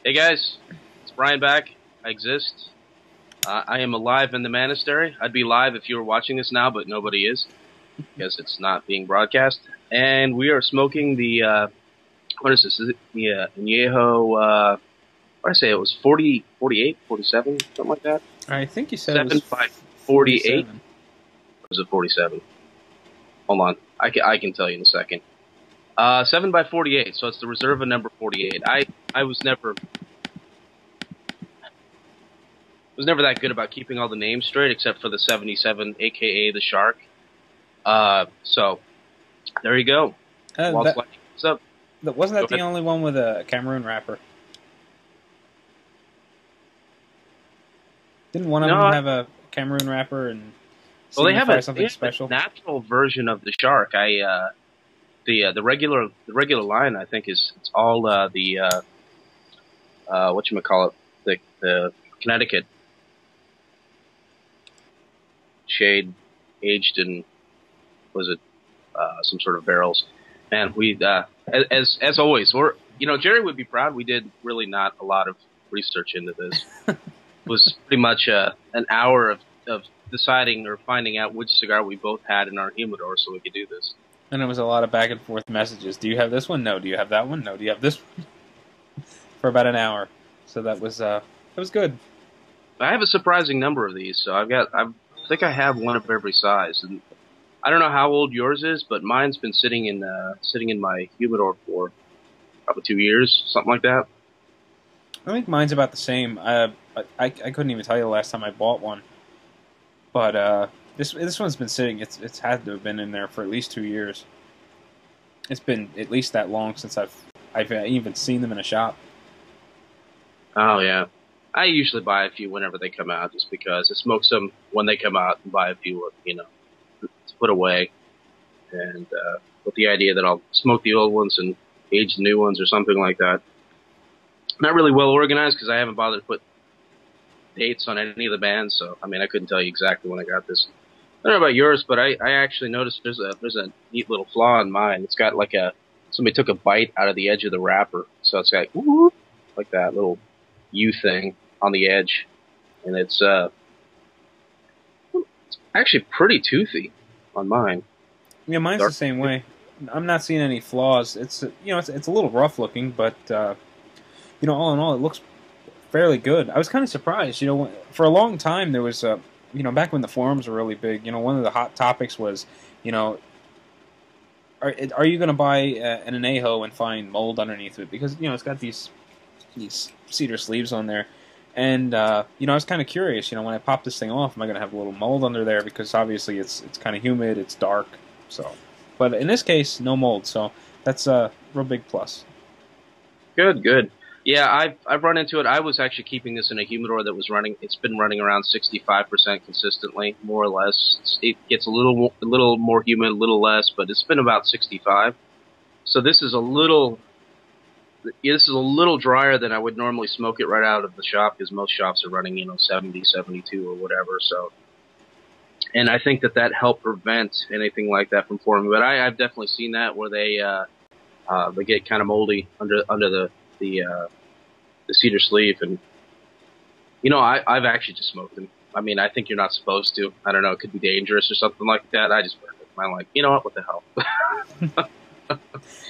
Hey guys, it's Brian back. I exist. I am alive in the monastery. I'd be live if you were watching this now, but nobody is because it's not being broadcast. And we are smoking the what is this? Is it the Añejo? What did I say? It was 40, 48, 47, something like that. I think you said it was 7 by 48. 47. Or was it 47? Hold on, I can tell you in a second. 7 by 48. So it's the Reserva number 48. I was never that good about keeping all the names straight, except for the 77, aka the Shark. So there you go. That What's up? wasn't Go that the ahead. only one with a Cameroon wrapper? Didn't one of No, them have a Cameroon wrapper and well they have signify a something special? natural version of the Shark. The regular line I think it's all the whatchamacallit, the Connecticut shade aged in, was it some sort of barrels. Man, we as always, we're, Jerry would be proud. We did really not a lot of research into this. It was pretty much an hour of deciding or finding out which cigar we both had in our humidor so we could do this. And it was a lot of back and forth messages. Do you have this one? No. Do you have that one? No. Do you have this one? For about an hour. So that was good. I have a surprising number of these, so I think I have one of every size, and I don't know how old yours is, but mine's been sitting in my humidor for probably 2 years, something like that. I think mine's about the same. I couldn't even tell you the last time I bought one. But this one's been sitting. It's had to have been in there for at least 2 years. It's been at least that long since I've even seen them in a shop. Oh yeah, I usually buy a few whenever they come out, just because I smoke some when they come out and buy a few, to put away, and with the idea that I'll smoke the old ones and age the new ones or something like that. Not really well organized because I haven't bothered to put dates on any of the bands, so I mean I couldn't tell you exactly when I got this. I don't know about yours, but I actually noticed there's a neat little flaw in mine. It's got like somebody took a bite out of the edge of the wrapper, so it's got whoop, like that little U thing on the edge, and it's actually pretty toothy on mine. Yeah, mine's Dark. the same way. I'm not seeing any flaws. It's a little rough looking, but all in all, it looks fairly good. I was kind of surprised. For a long time there was back when the forums were really big. One of the hot topics was, are you going to buy an anejo and find mold underneath it, because it's got these cedar sleeves on there. And I was kind of curious. When I pop this thing off, am I going to have a little mold under there? Because obviously it's kind of humid, it's dark. So, but in this case, no mold. So that's a real big plus. Good, good. Yeah, I've run into it. I was actually keeping this in a humidor that was running. It's been running around 65% consistently, more or less. It gets a little more humid, a little less, but it's been about 65. So this is a little drier than I would normally smoke it right out of the shop, because most shops are running 70, 72 or whatever. So, and I think that helped prevent anything like that from forming. But I've definitely seen that where they get kind of moldy under the cedar sleeve, and I've actually just smoked them. I mean, I think you're not supposed to. I don't know, it could be dangerous or something like that. I just burned it. I'm like, what the hell?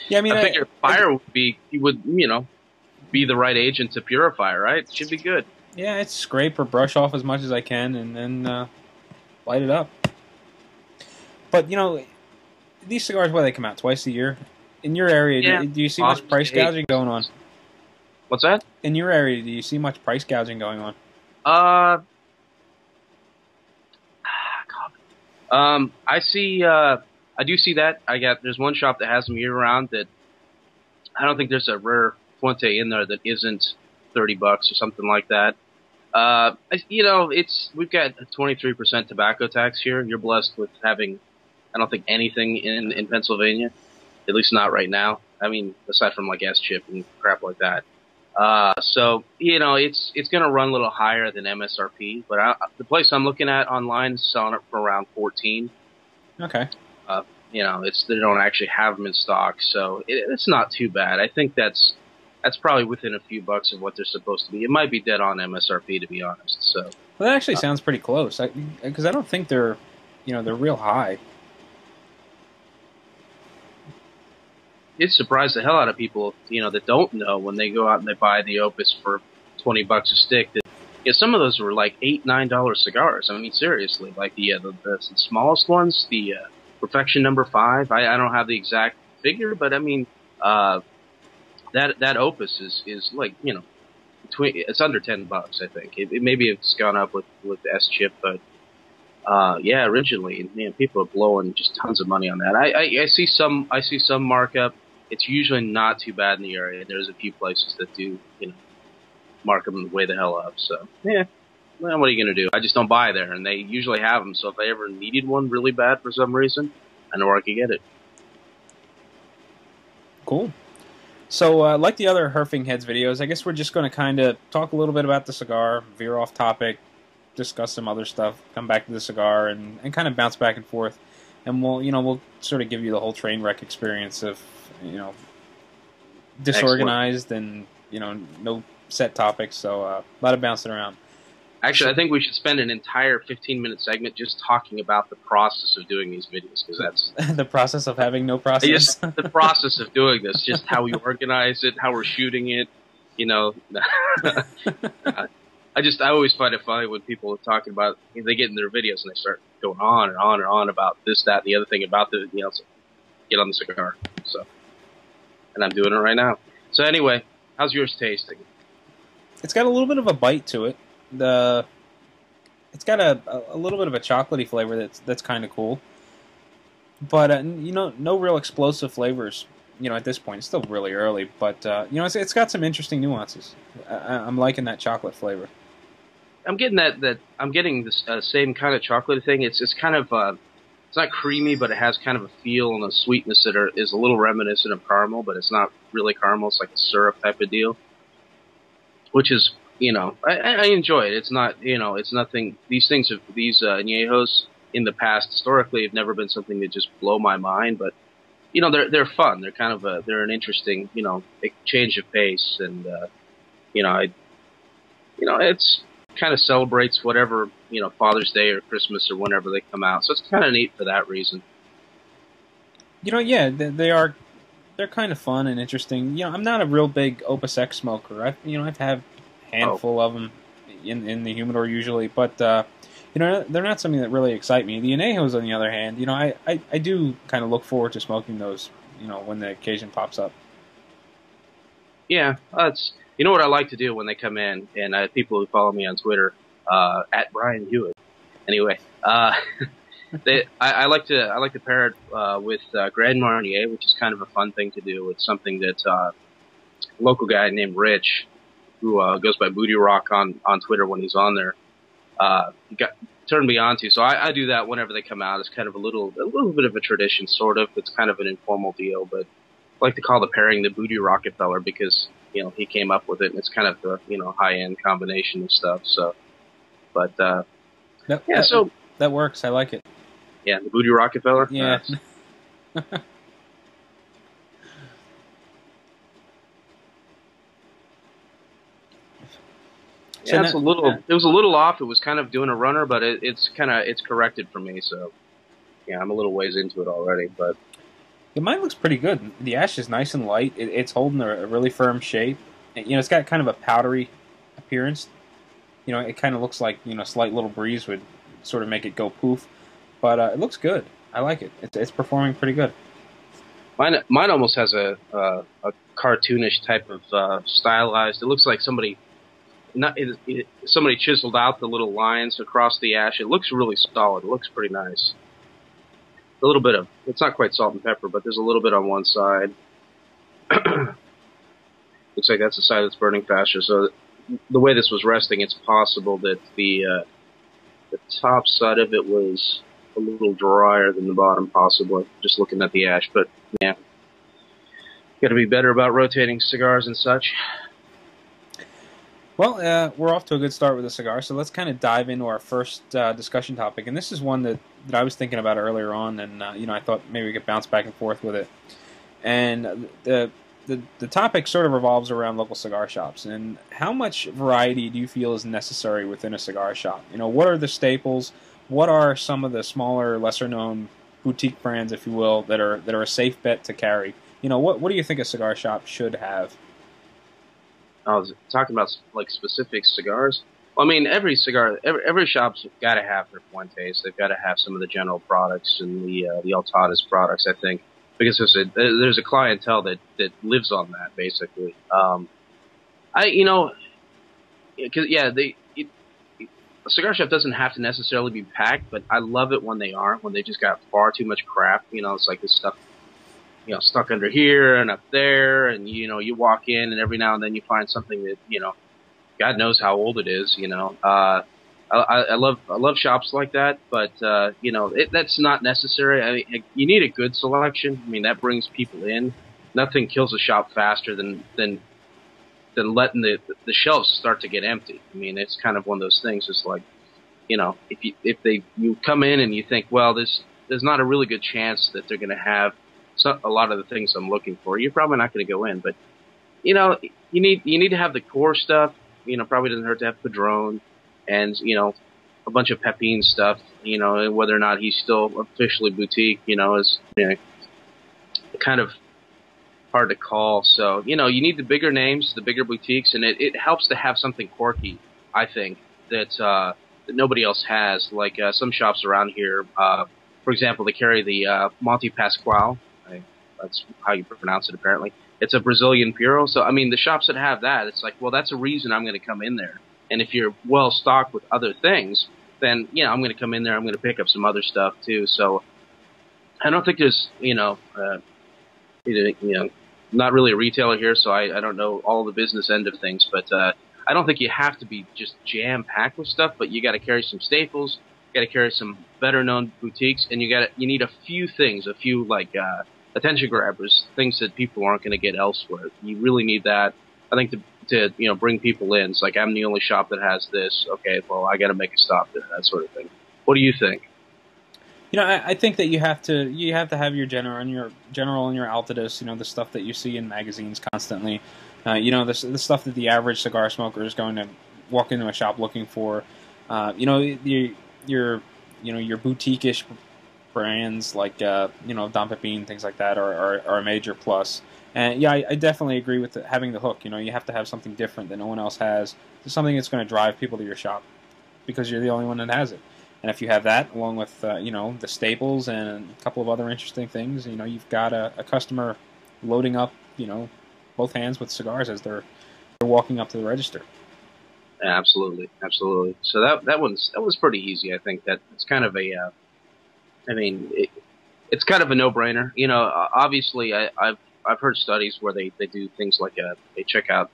Yeah, I mean, I figure fire would be the right agent to purify, right? It should be good. yeah, it's scrape or brush off as much as I can, and then light it up. But these cigars, where they come out twice a year. In your area, Yeah. do you see much price gouging going on? What's that? In your area, do you see much price gouging going on? I see. I do see that. There's one shop that has them year round. That I don't think there's a rare Fuente in there that isn't $30 or something like that. We've got a 23% tobacco tax here. You're blessed with having, I don't think, anything in Pennsylvania, at least not right now. I mean, aside from like S-chip and crap like that. So it's going to run a little higher than MSRP, but the place I'm looking at online is selling it for around 14. Okay. They don't actually have them in stock, so it's not too bad. I think that's that's probably within a few bucks of what they're supposed to be. It might be dead on MSRP, to be honest. So, well, that actually sounds pretty close. Because I don't think they're, they're real high. It surprised the hell out of people, that don't know when they go out and they buy the Opus for $20 a stick. That, some of those were like $8-9 cigars. I mean, seriously, like the smallest ones, the Perfection number 5. I don't have the exact figure, but I mean, that Opus is like, it's under $10. I think maybe it's gone up with the S chip, but yeah, originally, man, people are blowing just tons of money on that. I see some markup. It's usually not too bad in the area. There's a few places that do, mark them way the hell up. So yeah, well, what are you gonna do? I just don't buy there, and they usually have them. So if I ever needed one really bad for some reason, I know where I could get it. Cool. So, like the other Herfing Heads videos, I guess we're just going to kind of talk a little bit about the cigar, veer off topic, discuss some other stuff, come back to the cigar, and kind of bounce back and forth. And we'll sort of give you the whole train wreck experience of, disorganized. Excellent. And, no set topics, so a lot of bouncing around. Actually, I think we should spend an entire 15-minute segment just talking about the process of doing these videos, because that's the process of having no process. Just the process of doing this, just how we organize it, how we're shooting it. I always find it funny when people are talking about, they get in their videos and they start going on and on and on about this, that, and the other thing about the, get on the cigar. So, and I'm doing it right now. So anyway, how's yours tasting? It's got a little bit of a bite to it. It's got a little bit of a chocolatey flavor that's kind of cool, but no real explosive flavors. At this point, it's still really early, but it's got some interesting nuances. I'm liking that chocolate flavor. I'm getting I'm getting this same kind of chocolate thing. It's kind of it's not creamy, but it has kind of a feel and a sweetness that is a little reminiscent of caramel, but it's not really caramel. It's like a syrup type of deal, which is. I enjoy it. It's not, it's nothing. These añejos in the past historically have never been something that just blow my mind, but they're fun. They're kind of they're an interesting, change of pace, and it's kind of celebrates whatever Father's Day or Christmas or whenever they come out. So it's kind of neat for that reason. Yeah, they're kind of fun and interesting. I'm not a real big Opus X smoker. I've had handful of them in the humidor usually, but they're not something that really excite me. The Anejos, on the other hand, I do kind of look forward to smoking those, when the occasion pops up. Yeah, that's what I like to do when they come in, and people who follow me on Twitter at Brian Hewitt. Anyway, I like to pair it with Grand Marnier, which is kind of a fun thing to do. It's something that a local guy named Rich, who goes by Booty Rock on Twitter when he's on there, turned me on to. So I do that whenever they come out. It's kind of a little bit of a tradition, sort of. It's kind of an informal deal, but I like to call the pairing the Booty Rockefeller because he came up with it, and it's kind of the high end combination of stuff. So, but so that works. I like it. Yeah, the Booty Rockefeller. Yeah. Yeah, it was a little off. It was kind of doing a runner, but it's corrected for me. So, yeah, I'm a little ways into it already. But mine looks pretty good. The ash is nice and light. It's holding a really firm shape. It's got kind of a powdery appearance. It kind of looks like a slight little breeze would sort of make it go poof. But it looks good. I like it. It's performing pretty good. Mine almost has a cartoonish type of stylized. It looks like somebody chiseled out the little lines across the ash. It looks really solid. It looks pretty nice. A little bit of, it's not quite salt and pepper, but there's a little bit on one side. Looks like that's the side that's burning faster. So the way this was resting, it's possible that the top side of it was a little drier than the bottom, possibly. Just looking at the ash, but yeah. Got to be better about rotating cigars and such. Well, we're off to a good start with the cigar, so let's kind of dive into our first discussion topic. And this is one that I was thinking about earlier on, and I thought maybe we could bounce back and forth with it. And the the topic sort of revolves around local cigar shops, and how much variety do you feel is necessary within a cigar shop? You know, what are the staples? What are some of the smaller, lesser known boutique brands, if you will, that are a safe bet to carry? You know, what do you think a cigar shop should have? I was talking about like specific cigars. Well, I mean, every shop's got to have their Fuentes. They've got to have some of the general products and the Altadas products, I think, because there's a clientele that lives on that basically. You know, because yeah, a cigar shop doesn't have to necessarily be packed, but I love it when they aren't, when they just got far too much crap. You know, it's like this stuff, you know, stuck under here and up there, and you know, you walk in and every now and then you find something that, you know, God knows how old it is. You know, I love shops like that, but you know, that's not necessary. I mean, you need a good selection. I mean, that brings people in. Nothing kills a shop faster than letting the shelves start to get empty. I mean, it's kind of one of those things. It's like, you know, if you come in and you think, well, there's not a really good chance that they're going to have a lot of the things I'm looking for, you're probably not going to go in. But you know, you need to have the core stuff. You know, probably doesn't hurt to have Padron and, you know, a bunch of Pepin stuff. You know, and whether or not he's still officially boutique, you know, is, you know, kind of hard to call. So, you know, you need the bigger names, the bigger boutiques, and it helps to have something quirky, I think, that nobody else has. Like some shops around here, for example, they carry the Monte Pascual. That's how you pronounce it, apparently. It's a Brazilian Puro. So, I mean, the shops that have that, it's like, well, that's a reason I'm going to come in there. And if you're well stocked with other things, then, you know, I'm going to come in there. I'm going to pick up some other stuff, too. So I don't think there's, you know, not really a retailer here, so I don't know all the business end of things. But I don't think you have to be just jam-packed with stuff, but you got to carry some staples. You got to carry some better-known boutiques, and you need a few things, a few, like, attention grabbers, things that people aren't going to get elsewhere. You really need that, I think, to you know, bring people in. It's like, I'm the only shop that has this. Okay, well, I got to make a stop there, that sort of thing. What do you think? You know, I think that you have to have your general and your Altadas. You know, the stuff that you see in magazines constantly. You know, the stuff that the average cigar smoker is going to walk into a shop looking for. You know, your boutique-ish brands like you know, Don Pepin, things like that are a major plus. And yeah, I definitely agree with having the hook. You know, you have to have something different that no one else has. Something that's going to drive people to your shop because you're the only one that has it. And if you have that, along with you know, the staples and a couple of other interesting things, you know, you've got a customer loading up, you know, both hands with cigars as they're walking up to the register. Yeah, absolutely, absolutely. So that was pretty easy. I think that it's kind of a I mean, it's kind of a no-brainer. You know, obviously, I've heard studies where they do things like they check out,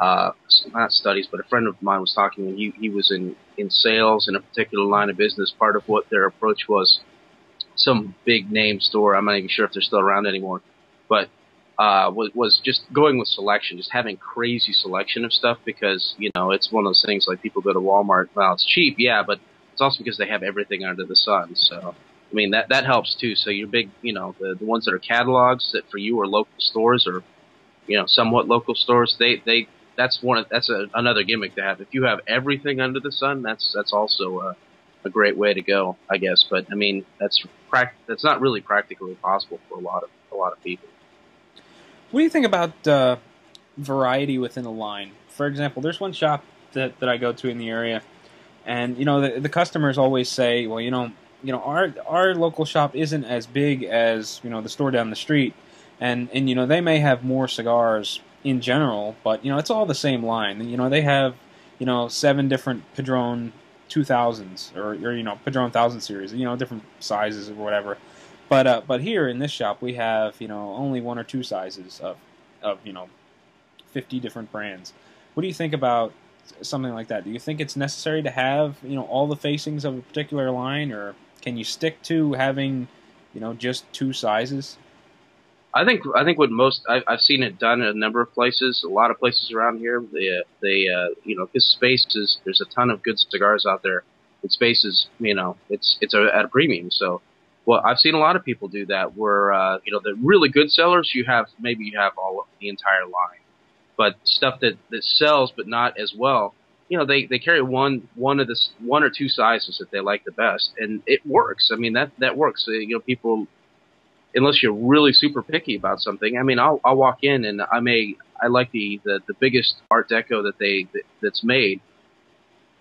not studies, but a friend of mine was talking when he was in sales in a particular line of business. Part of what their approach was, some big name store, I'm not even sure if they're still around anymore, but was just going with selection, just having crazy selection of stuff, because, you know, it's one of those things like people go to Walmart, well, it's cheap, yeah, but it's also because they have everything under the sun. So, I mean, that helps too. So your big, you know, the ones that are catalogs that for you are local stores, or, you know, somewhat local stores, that's another gimmick to have. If you have everything under the sun, that's also a great way to go, I guess. But I mean, that's not really practically possible for a lot of people. What do you think about variety within a line? For example, there's one shop that I go to in the area, and you know, the customers always say, well, you know, our local shop isn't as big as, you know, the store down the street, and you know, they may have more cigars in general, but you know, it's all the same line. And you know, they have, you know, 7 different Padron 2000s or you know, Padron 1000 series, you know, different sizes or whatever. But here in this shop we have, you know, only 1 or 2 sizes of you know, 50 different brands. What do you think about something like that? Do you think it's necessary to have, you know, all the facings of a particular line, or can you stick to having, you know, just 2 sizes? I think what I've seen it done in a number of places, a lot of places around here. They you know, because there's a ton of good cigars out there. And space is, you know, it's at a premium. So Well, I've seen a lot of people do that where, the really good sellers, maybe you have the entire line, but stuff that sells but not as well, they carry one or two sizes that they like the best, and it works. I mean, that works. People, unless you're really super picky about something, I mean, I'll walk in and I like the biggest Art Deco that's made.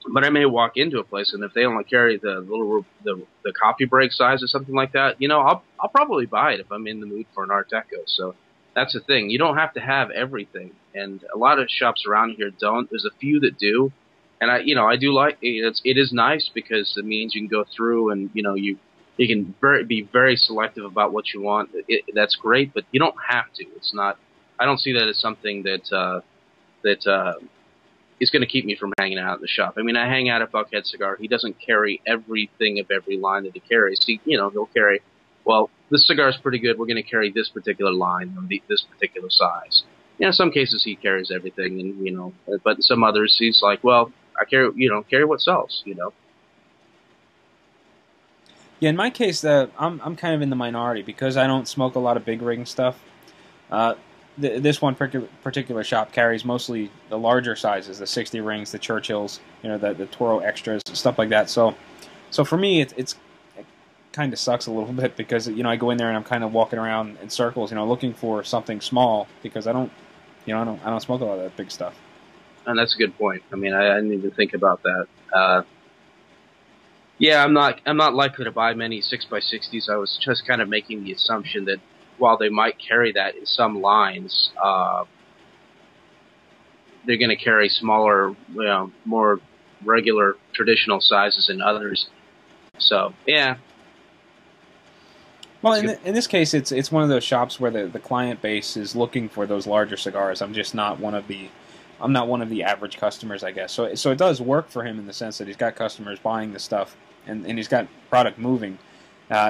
But I may walk into a place, and if they only carry the coffee break size or something like that, I'll probably buy it if I'm in the mood for an Art Deco. So that's the thing. You don't have to have everything, and a lot of shops around here don't. There's a few that do, and I do like it. It is nice because it means you can go through and you can be very selective about what you want. That's great, but you don't have to. It's not. I don't see that as something that is going to keep me from hanging out in the shop. I mean, I hang out at Buckhead Cigar. He doesn't carry everything of every line that he carries. He'll carry, well, this cigar is pretty good. We're going to carry this particular line of this particular size. In some cases he carries everything, and but in some others he's like, well, I carry what sells. Yeah, in my case, I'm kind of in the minority because I don't smoke a lot of big ring stuff. This one particular shop carries mostly the larger sizes, the 60 rings, the Churchills, the Toro Extras, stuff like that. So for me, it kind of sucks a little bit because I go in there and I'm kind of walking around in circles, looking for something small because I don't smoke a lot of that big stuff. And that's a good point. I mean, I didn't even think about that. Yeah, I'm not likely to buy many 6x60s. I was just kind of making the assumption that while they might carry that in some lines, they're going to carry smaller, more regular traditional sizes in others. So, yeah. Well, in this case, it's one of those shops where the client base is looking for those larger cigars. I'm not one of the average customers, I guess. So it does work for him in the sense that he's got customers buying the stuff and he's got product moving.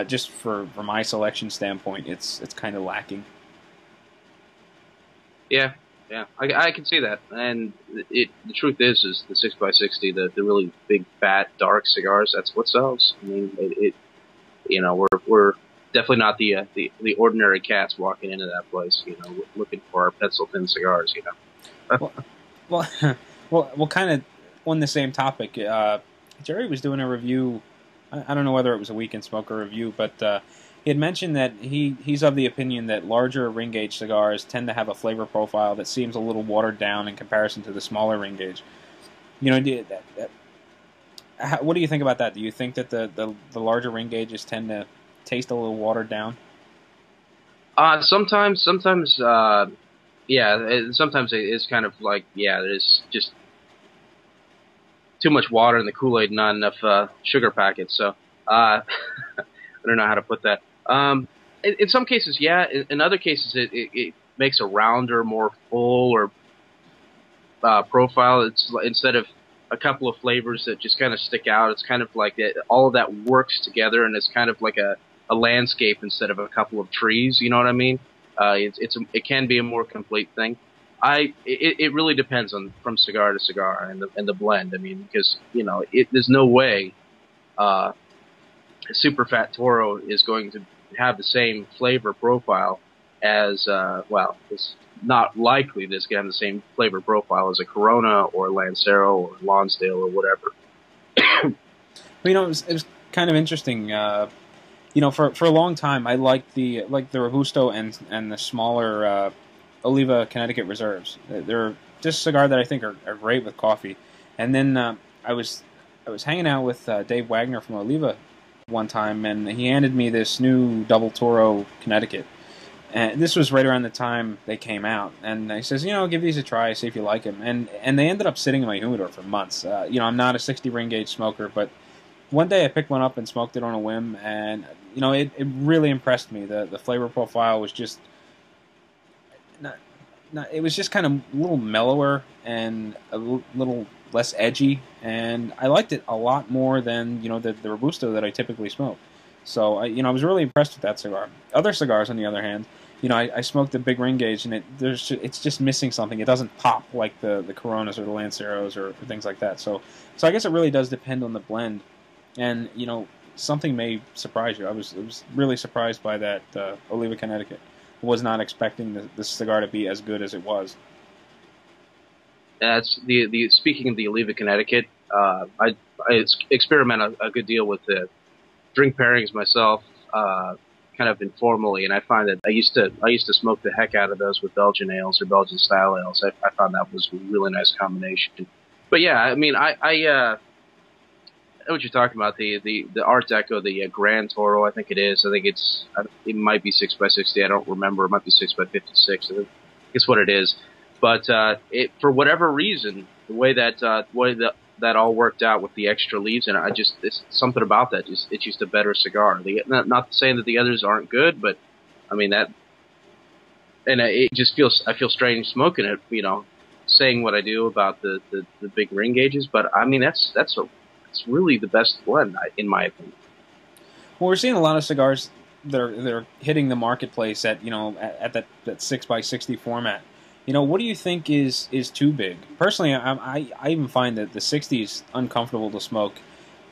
Just for my selection standpoint, it's kind of lacking. Yeah, I can see that. And the truth is the 6x60, the really big, fat, dark cigars. That's what sells. I mean, we're definitely not the ordinary cats walking into that place, looking for our pencil thin cigars, well, kind of on the same topic. Jerry was doing a review. I don't know whether it was a Weekend Smoker review, but he had mentioned that he's of the opinion that larger ring gauge cigars tend to have a flavor profile that seems a little watered down in comparison to the smaller ring gauge. What do you think about that? Do you think that the larger ring gauges tend to taste a little watered down? Sometimes, yeah. Sometimes it is kind of like, there's just too much water in the Kool-Aid, not enough sugar packets. So I don't know how to put that. In some cases, yeah. In other cases, it makes a rounder, more full or profile. It's instead of a couple of flavors that just kind of stick out. It's kind of like all of that works together, and it's kind of like a landscape instead of a couple of trees. You know what I mean? It can be a more complete thing. It really depends from cigar to cigar and the blend. I mean, because there's no way a super fat Toro is going to have the same flavor profile as it's not likely that it's going to have the same flavor profile as a Corona or Lancero or Lonsdale or whatever. Well, it was kind of interesting. For a long time, I liked the Robusto and the smaller Oliva Connecticut Reserves. They're just a cigar that I think are great with coffee. And then I was hanging out with Dave Wagner from Oliva one time, and he handed me this new Double Toro Connecticut. And this was right around the time they came out. And he says, give these a try, see if you like them. And they ended up sitting in my humidor for months. I'm not a 60 ring gauge smoker, but one day I picked one up and smoked it on a whim, and it really impressed me. The flavor profile was just it was just kind of a little mellower and a little less edgy, and I liked it a lot more than the Robusto that I typically smoke. So I was really impressed with that cigar. Other cigars, on the other hand, I smoked the big ring gauge, and it's just missing something. It doesn't pop like the Coronas or the Lanceros or things like that. So I guess it really does depend on the blend. And something may surprise you. I was really surprised by that Oliva, Connecticut. Was not expecting the cigar to be as good as it was. That's the speaking of the Oliva, Connecticut. I experiment a good deal with the drink pairings myself, kind of informally, and I find that I used to smoke the heck out of those with Belgian ales or Belgian style ales. I found that was a really nice combination. But yeah, I mean, I know what you're talking about, the Art Deco, the Grand Toro, I think it is. I think it might be 6x60. I don't remember. It might be 6x56. I think it's what it is. But for whatever reason, the way that all worked out with the extra leaves, and it's something about that. It's just a better cigar. Not saying that the others aren't good, but I mean that, and I feel strange smoking it. Saying what I do about the big ring gauges, but I mean it's really the best blend in my opinion. Well, we're seeing a lot of cigars that are hitting the marketplace at that 6x60 format. What do you think is too big? Personally, I even find that the 60 is uncomfortable to smoke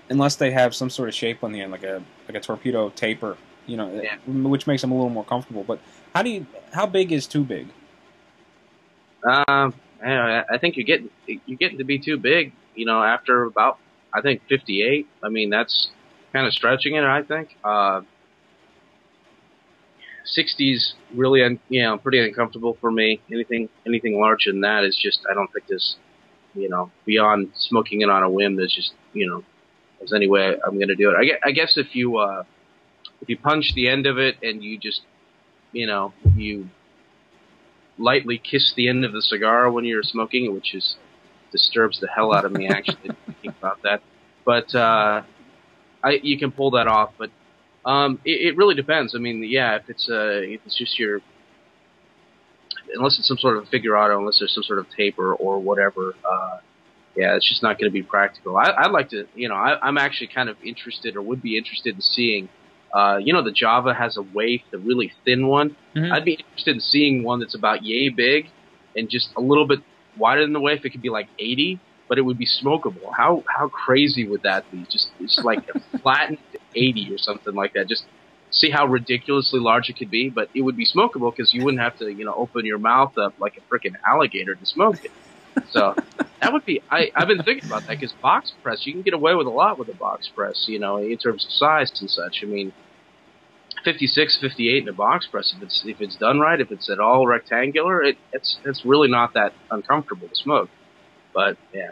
unless they have some sort of shape on the end, like a torpedo taper, Yeah. which makes them a little more comfortable. But how big is too big? I think you're getting to be too big. After about, I think, 58. I mean, that's kind of stretching it, I think. 60s really, pretty uncomfortable for me. Anything larger than that is just, I don't think there's, beyond smoking it on a whim, there's just, there's any way I'm going to do it. I guess if you punch the end of it and you just, you lightly kiss the end of the cigar when you're smoking, which disturbs the hell out of me actually thinking about that. But you can pull that off, but it really depends. I mean, yeah, if it's just unless it's some sort of figurado, unless there's some sort of taper or whatever, yeah, it's just not going to be practical. I'd like to, I'm actually kind of interested, or would be interested in seeing, the Java has a waif, the really thin one. Mm-hmm. I'd be interested in seeing one that's about yay big and just a little bit wider than the waif. It could be like 80, but it would be smokable. How crazy would that be? Just like a flattened 80 or something like that. Just see how ridiculously large it could be, but it would be smokable because you wouldn't have to, open your mouth up like a freaking alligator to smoke it. So that would be. I've been thinking about that because box press, you can get away with a lot with a box press, in terms of size and such. I mean, 56, 58 in a box press, if it's done right, if it's at all rectangular, it's really not that uncomfortable to smoke. But yeah,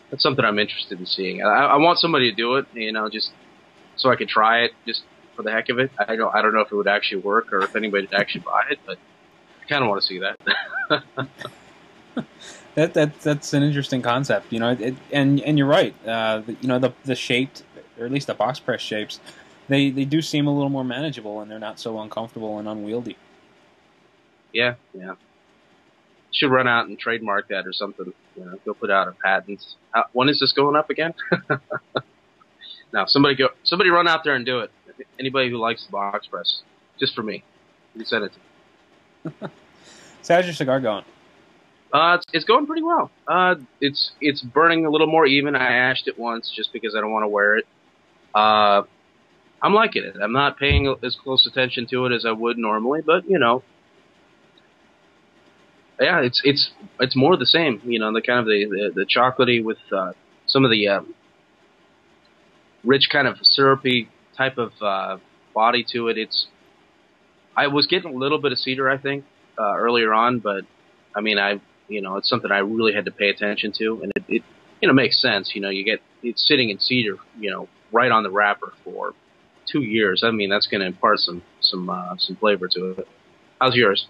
that's something I'm interested in seeing. I want somebody to do it, just so I can try it, just for the heck of it. I don't know if it would actually work or if anybody would actually buy it, but I kind of want to see that. That's an interesting concept, and you're right. The shaped, or at least the box press shapes, they do seem a little more manageable, and they're not so uncomfortable and unwieldy. Yeah. Should run out and trademark that or something. Go put out a patent. When is this going up again? Now, somebody run out there and do it. Anybody who likes the box press, just for me, you can send it to me. So how's your cigar going? It's going pretty well. It's burning a little more even. I ashed it once just because I don't want to wear it. I'm liking it. I'm not paying as close attention to it as I would normally, but yeah, it's more the same. The kind of the chocolatey with some of the rich kind of syrupy type of body to it. I was getting a little bit of cedar, I think, earlier on, but I mean, it's something I really had to pay attention to, and it makes sense. It's sitting in cedar, right on the wrapper for 2 years. I mean, that's going to impart some flavor to it. How's yours?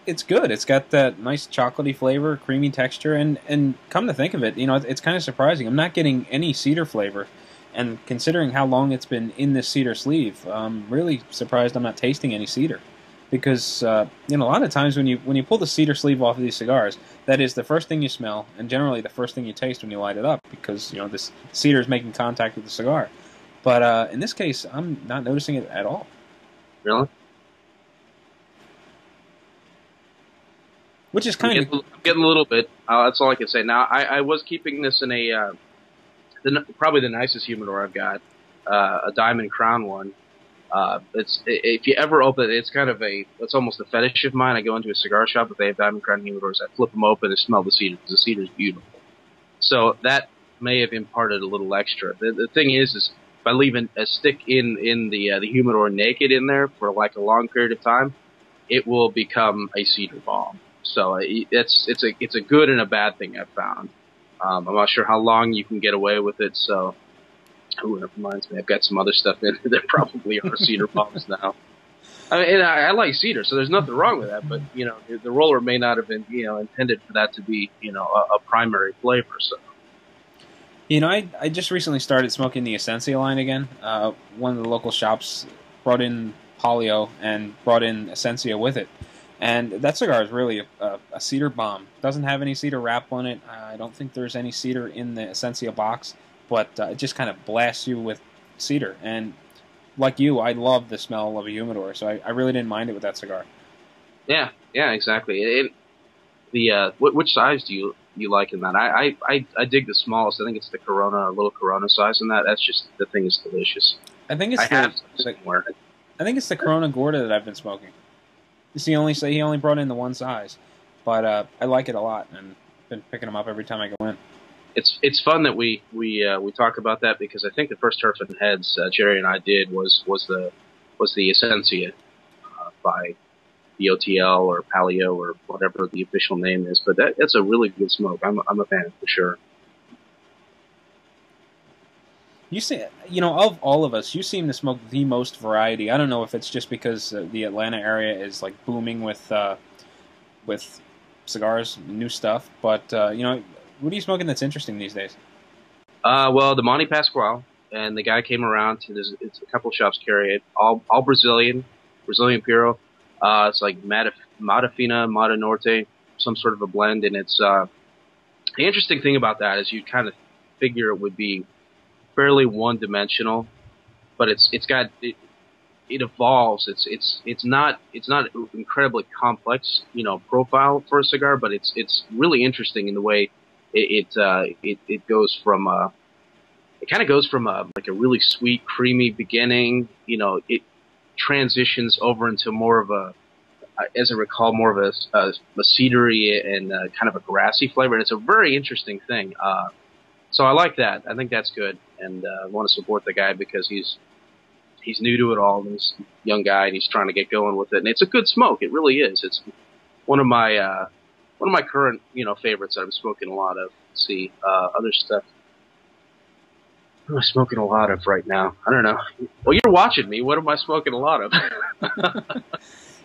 It's good. It's got that nice chocolatey flavor, creamy texture, and come to think of it, it's kind of surprising. I'm not getting any cedar flavor, and considering how long it's been in this cedar sleeve, I'm really surprised I'm not tasting any cedar. Because a lot of times when you pull the cedar sleeve off of these cigars, that is the first thing you smell, and generally the first thing you taste when you light it up, because this cedar is making contact with the cigar. But in this case, I'm not noticing it at all. Really? Which is kind of... I'm getting a little bit. That's all I can say. Now, I was keeping this in a probably the nicest humidor I've got, a Diamond Crown one. If you ever open it, it's almost a fetish of mine. I go into a cigar shop, if they have Diamond Crown humidors, I flip them open and smell the cedar, because the cedar's beautiful. So that may have imparted a little extra. The thing is if I leave a stick in the humidor naked in there for like a long period of time, it will become a cedar bomb. So it's a good and a bad thing I've found. I'm not sure how long you can get away with it. So, ooh, that reminds me, I've got some other stuff in there that probably are cedar bombs now. I mean, and I like cedar, so there's nothing wrong with that. But the roller may not have been intended for that to be a primary flavor. So. I just recently started smoking the Essentia line again. One of the local shops brought in Polio and brought in Essentia with it. And that cigar is really a cedar bomb. Doesn't have any cedar wrap on it. I don't think there's any cedar in the Essentia box, but it just kind of blasts you with cedar. And like you, I love the smell of a humidor, so I really didn't mind it with that cigar. Yeah, exactly. Which size do you like in that? I dig the smallest. I think it's the Corona, little Corona size in that. That's just, the thing is delicious. I think it's the Corona Gorda that I've been smoking. He only brought in the one size, but I like it a lot, and been picking them up every time I go in. It's fun that we talk about that, because I think the first Herfing Heads Jerry and I did was the Essentia by the OTL or Palio or whatever the official name is, but that's a really good smoke. I'm a fan for sure. You see, of all of us, you seem to smoke the most variety. I don't know if it's just because the Atlanta area is like booming with cigars, new stuff, but what are you smoking that's interesting these days? Well, the Monte Pascual, and the guy came around it's a couple shops carry it, all Brazilian Puro. It's like Mata Fina, Mata Norte, some sort of a blend, and it's the interesting thing about that is you kind of figure it would be fairly one-dimensional, but it evolves. It's not incredibly complex, profile for a cigar, but it's really interesting in the way it goes from it kind of goes from like a really sweet, creamy beginning. It transitions over into more of a, as I recall, more of a cedary and kind of a grassy flavor. And it's a very interesting thing. So I like that. I think that's good, and I want to support the guy because he's new to it all. And he's a young guy, and he's trying to get going with it. And it's a good smoke. It really is. It's one of my current favorites that I'm smoking a lot of. Let's see, other stuff. What am I smoking a lot of right now? I don't know. Well, you're watching me. What am I smoking a lot of?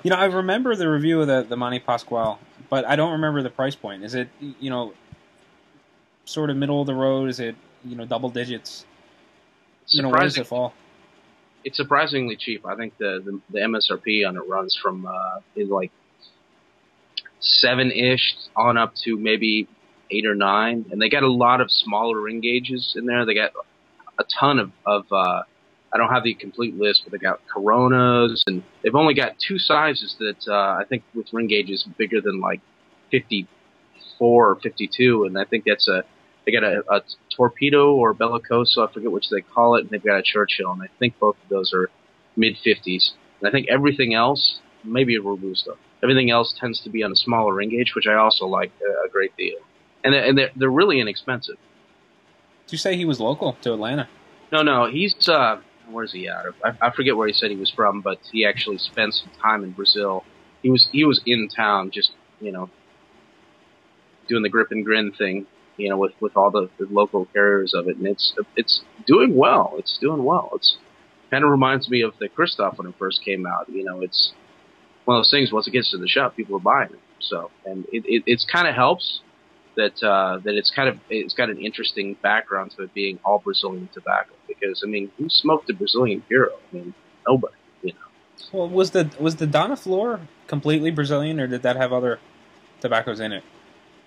I remember the review of the Monte Pascual, but I don't remember the price point. Is it, sort of middle of the road? Is it, double digits? Where does it fall? It's surprisingly cheap. I think the MSRP on it runs from is like 7-ish on up to maybe 8 or 9, and they got a lot of smaller ring gauges in there. They got a ton of I don't have the complete list, but they got Coronas, and they've only got 2 sizes that I think with ring gauges bigger than like 54 or 52, and I think they got a Torpedo or Bellicoso, I forget which they call it, and they've got a Churchill, and I think both of those are mid-50s. And I think everything else, maybe a Robusto, everything else tends to be on a smaller ring gauge, which I also like a great deal. And they're really inexpensive. Did you say he was local to Atlanta? No, he's where's he out of? I forget where he said he was from, but he actually spent some time in Brazil. He was in town, just doing the grip and grin thing, with all the local carriers of it, and it's doing well. It's doing well. It's kind of reminds me of the Christoph when it first came out. It's one of those things. Once it gets to the shop, people are buying it. So, and it's kind of helps that it's got an interesting background to it being all Brazilian tobacco, because who smoked a Brazilian Puro? Nobody. Well, was the Donna Flor completely Brazilian, or did that have other tobaccos in it?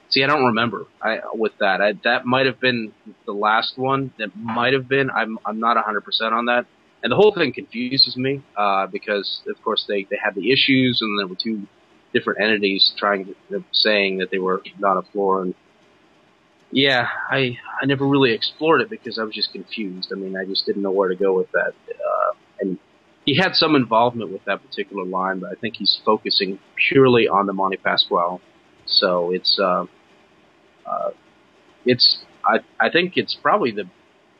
See, I don't remember. That might have been the last one. That might have been. I'm not 100% on that. And the whole thing confuses me because, of course, they had the issues, and there were 2 different entities saying that they were not a floor, and Yeah, I never really explored it because I was just confused. I mean, I just didn't know where to go with that. And he had some involvement with that particular line, but I think he's focusing purely on the Monte Pasquale. So uh, I think it's probably I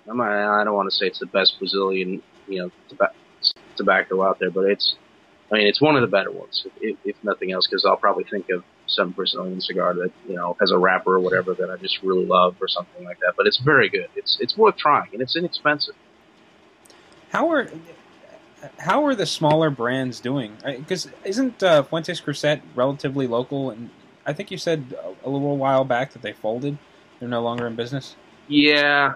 don't want to say it's the best Brazilian, tobacco out there, but I mean, it's one of the better ones, if nothing else, because I'll probably think of some Brazilian cigar that, as a wrapper or whatever that I just really love or something like that. But it's very good. It's worth trying, and it's inexpensive. How are how are the smaller brands doing? Because isn't Fuentes Cruzet relatively local? And I think you said a little while back that they folded. They're no longer in business. Yeah,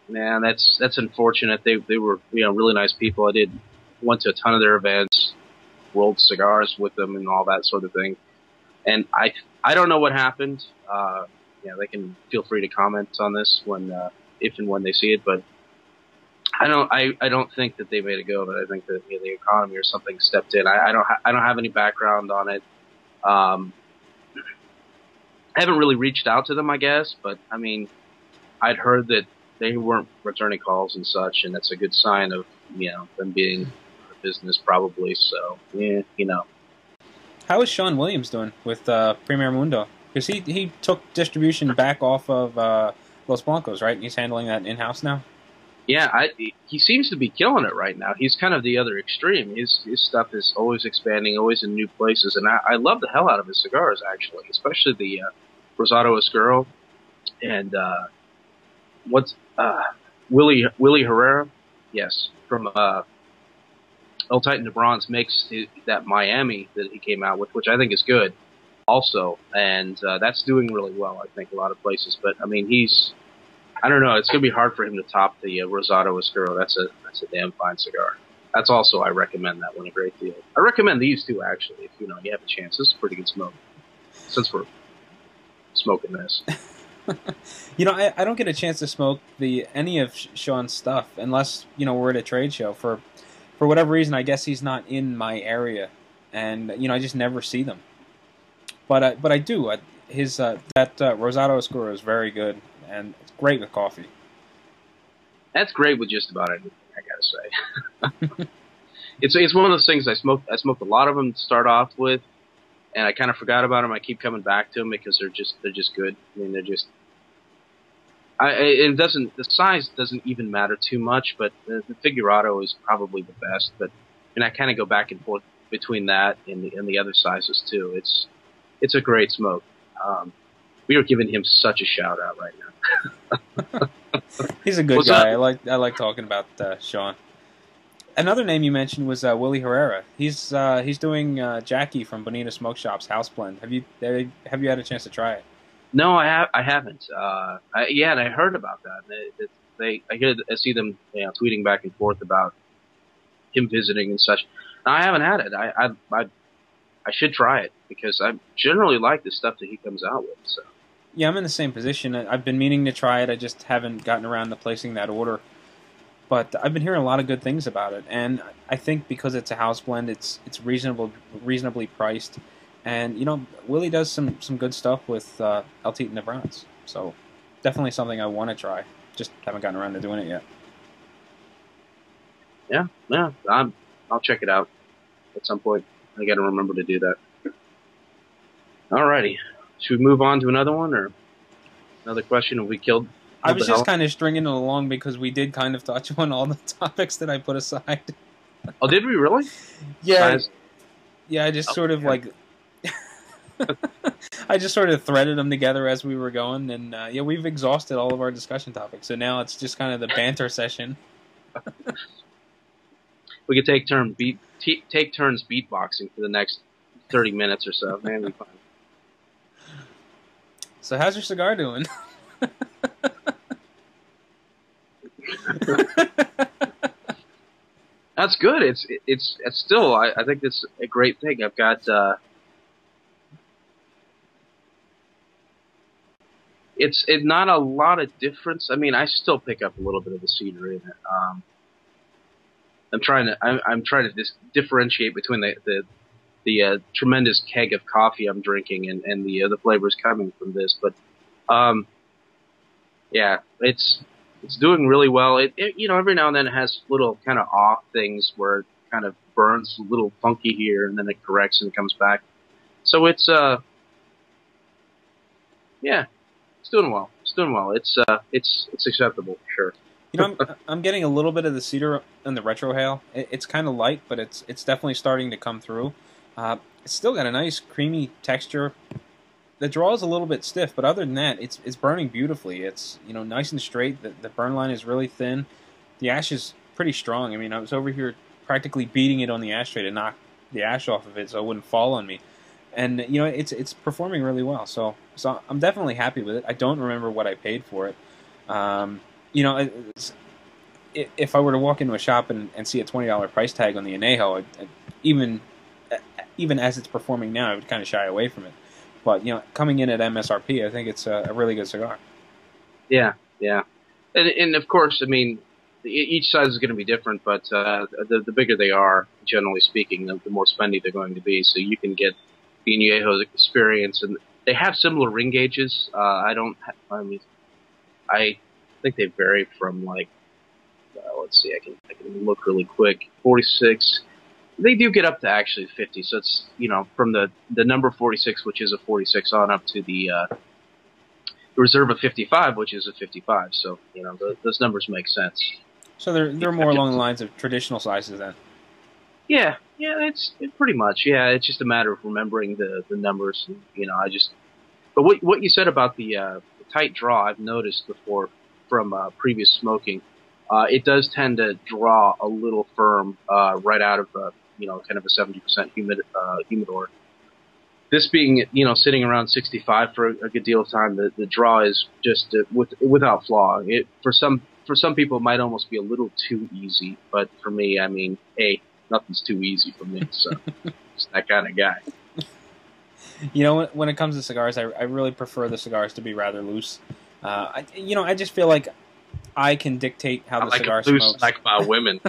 man, that's unfortunate. They were really nice people. Went to a ton of their events, rolled cigars with them, and all that sort of thing. And I don't know what happened. Yeah, they can feel free to comment on this if and when they see it. But I don't think that they made a go of it. I think that the economy or something stepped in. I don't have any background on it. I haven't really reached out to them, I guess. But I mean, I'd heard that they weren't returning calls and such, and that's a good sign of them being out of business probably. So yeah. How is Sean Williams doing with Premier Mundo? Because he took distribution back off of Los Blancos, right? And he's handling that in house now. Yeah, he seems to be killing it right now. He's kind of the other extreme. His stuff is always expanding, always in new places, and I love the hell out of his cigars, actually, especially the Rosado Oscuro and what's Willie Herrera, yes, from El Titan de Bronze makes that Miami that he came out with, which I think is good, also, and that's doing really well. I think a lot of places, but I mean I don't know. It's going to be hard for him to top the Rosado Oscuro. That's a damn fine cigar. That's also, I recommend that one a great deal. I recommend these two, actually, if you have a chance. This is pretty good smoke, since we're smoking this. I don't get a chance to smoke any of Sean's stuff unless we're at a trade show. For whatever reason, I guess he's not in my area, and I just never see them. But I do. His that Rosado Oscuro is very good, and it's great with coffee. That's great with just about anything, I gotta say. It's one of those things I smoked a lot of them to start off with, and I kind of forgot about them. I keep coming back to them because they're just good. I mean, they're just. The size doesn't even matter too much, but the Figurado is probably the best. But I kind of go back and forth between that and the other sizes too. It's a great smoke. We are giving him such a shout out right now. He's a good guy. I like talking about Sean. Another name you mentioned was Willie Herrera. He's doing Jackie from Bonita Smoke Shop's House Blend. Have you had a chance to try it? No, I haven't. And I heard about that. I see them tweeting back and forth about him visiting and such. No, I haven't had it. I should try it because I generally like the stuff that he comes out with. So. Yeah, I'm in the same position. I've been meaning to try it. I just haven't gotten around to placing that order. But I've been hearing a lot of good things about it, and I think because it's a house blend, it's reasonably priced, and Willie does some good stuff with El Titan de Bronze. So definitely something I want to try. Just haven't gotten around to doing it yet. Yeah, I'll check it out at some point. I got to remember to do that. Alrighty. Should we move on to another one, or another question? Have we killed? I was just kind of stringing it along because we did kind of touch on all the topics that I put aside. Oh, did we really? Yeah. Yeah, I just sort of I just sort of threaded them together as we were going, and we've exhausted all of our discussion topics, so now it's just kind of the banter session. We could take turns beatboxing for the next 30 minutes or so. Man, we fine. So how's your cigar doing? That's good. It's still. I think it's a great thing. I've got. It's not a lot of difference. I mean, I still pick up a little bit of the cedar in it. I'm trying to differentiate between the tremendous keg of coffee I'm drinking and the flavors coming from this. But Um, yeah, it's doing really well. You know, every now and then it has little kind of off things where it kind of burns a little funky here, and then it corrects and comes back. So it's yeah, it's doing well. It's doing well. It's acceptable for sure. You know, I'm getting a little bit of the cedar and the retrohale. It's kind of light, but it's definitely starting to come through. It's still got a nice creamy texture. The draw is a little bit stiff, but other than that, it's burning beautifully. It's, you know, nice and straight. The burn line is really thin. The ash is pretty strong. I mean, I was over here practically beating it on the ashtray to knock the ash off of it so it wouldn't fall on me. And you know, it's performing really well. So I'm definitely happy with it. I don't remember what I paid for it. You know, if I were to walk into a shop and see a $20 price tag on the Anejo, even as it's performing now, I would kind of shy away from it. But you know, coming in at MSRP, I think it's a really good cigar. Yeah, yeah, and of course, I mean, each size is going to be different, but the bigger they are, generally speaking, the more spendy they're going to be. So you can get the Anejo's experience, and they have similar ring gauges. I think they vary from like, let's see, I can look really quick. 46. They do get up to actually 50. So it's, you know, from the number 46, which is a 46, on up to the reserve of 55, which is a 55. So, you know, those numbers make sense. So they're more along the lines of traditional sizes then. Yeah, it's pretty much. Yeah, it's just a matter of remembering the numbers. And, you know, but what you said about the tight draw, I've noticed before from previous smoking. It does tend to draw a little firm right out of you know, kind of a 70% humidor. This being, you know, sitting around 65 for a good deal of time, the draw is just without flaw. For some people, it might almost be a little too easy, but for me, I mean, hey, nothing's too easy for me, so just that kind of guy. You know, when it comes to cigars, I really prefer the cigars to be rather loose. You know, I just feel like I can dictate how the cigar smokes. Like by women.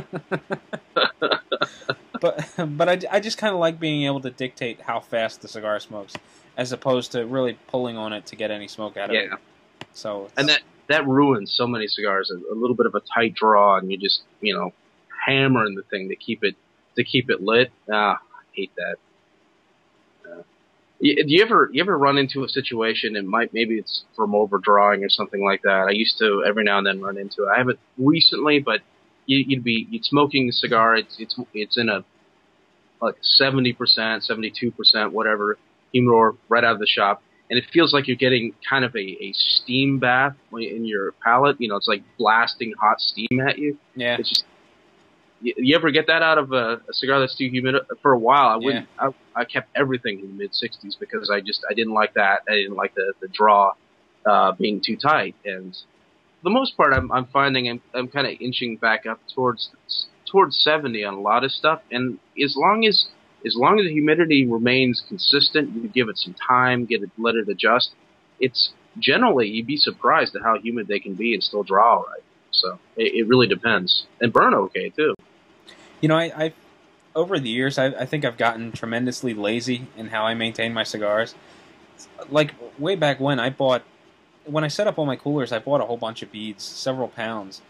but I just kind of like being able to dictate how fast the cigar smokes, as opposed to really pulling on it to get any smoke out of it. So and that ruins so many cigars. A little bit of a tight draw, and you just, you know, hammering the thing to keep it lit. I hate that. Do you ever run into a situation, and maybe it's from overdrawing or something like that? I used to every now and then run into it. I haven't recently, but you'd smoking a cigar. It's in a like 70%, 72%, whatever humidor right out of the shop, and it feels like you're getting kind of a steam bath in your palate. You know, it's like blasting hot steam at you. Yeah. It's just, you ever get that out of a cigar that's too humid? For a while, I wouldn't. Yeah. I kept everything in the mid-60s because I didn't like that. I didn't like the draw being too tight. And for the most part, I'm finding I'm kind of inching back up towards 70 on a lot of stuff. And as long as the humidity remains consistent, you give it some time, let it adjust. It's generally, you'd be surprised at how humid they can be and still draw all right. So it really depends, and burn okay too. You know, I over the years, I think I've gotten tremendously lazy in how I maintain my cigars. Like way back when I set up all my coolers, I bought a whole bunch of beads, several pounds.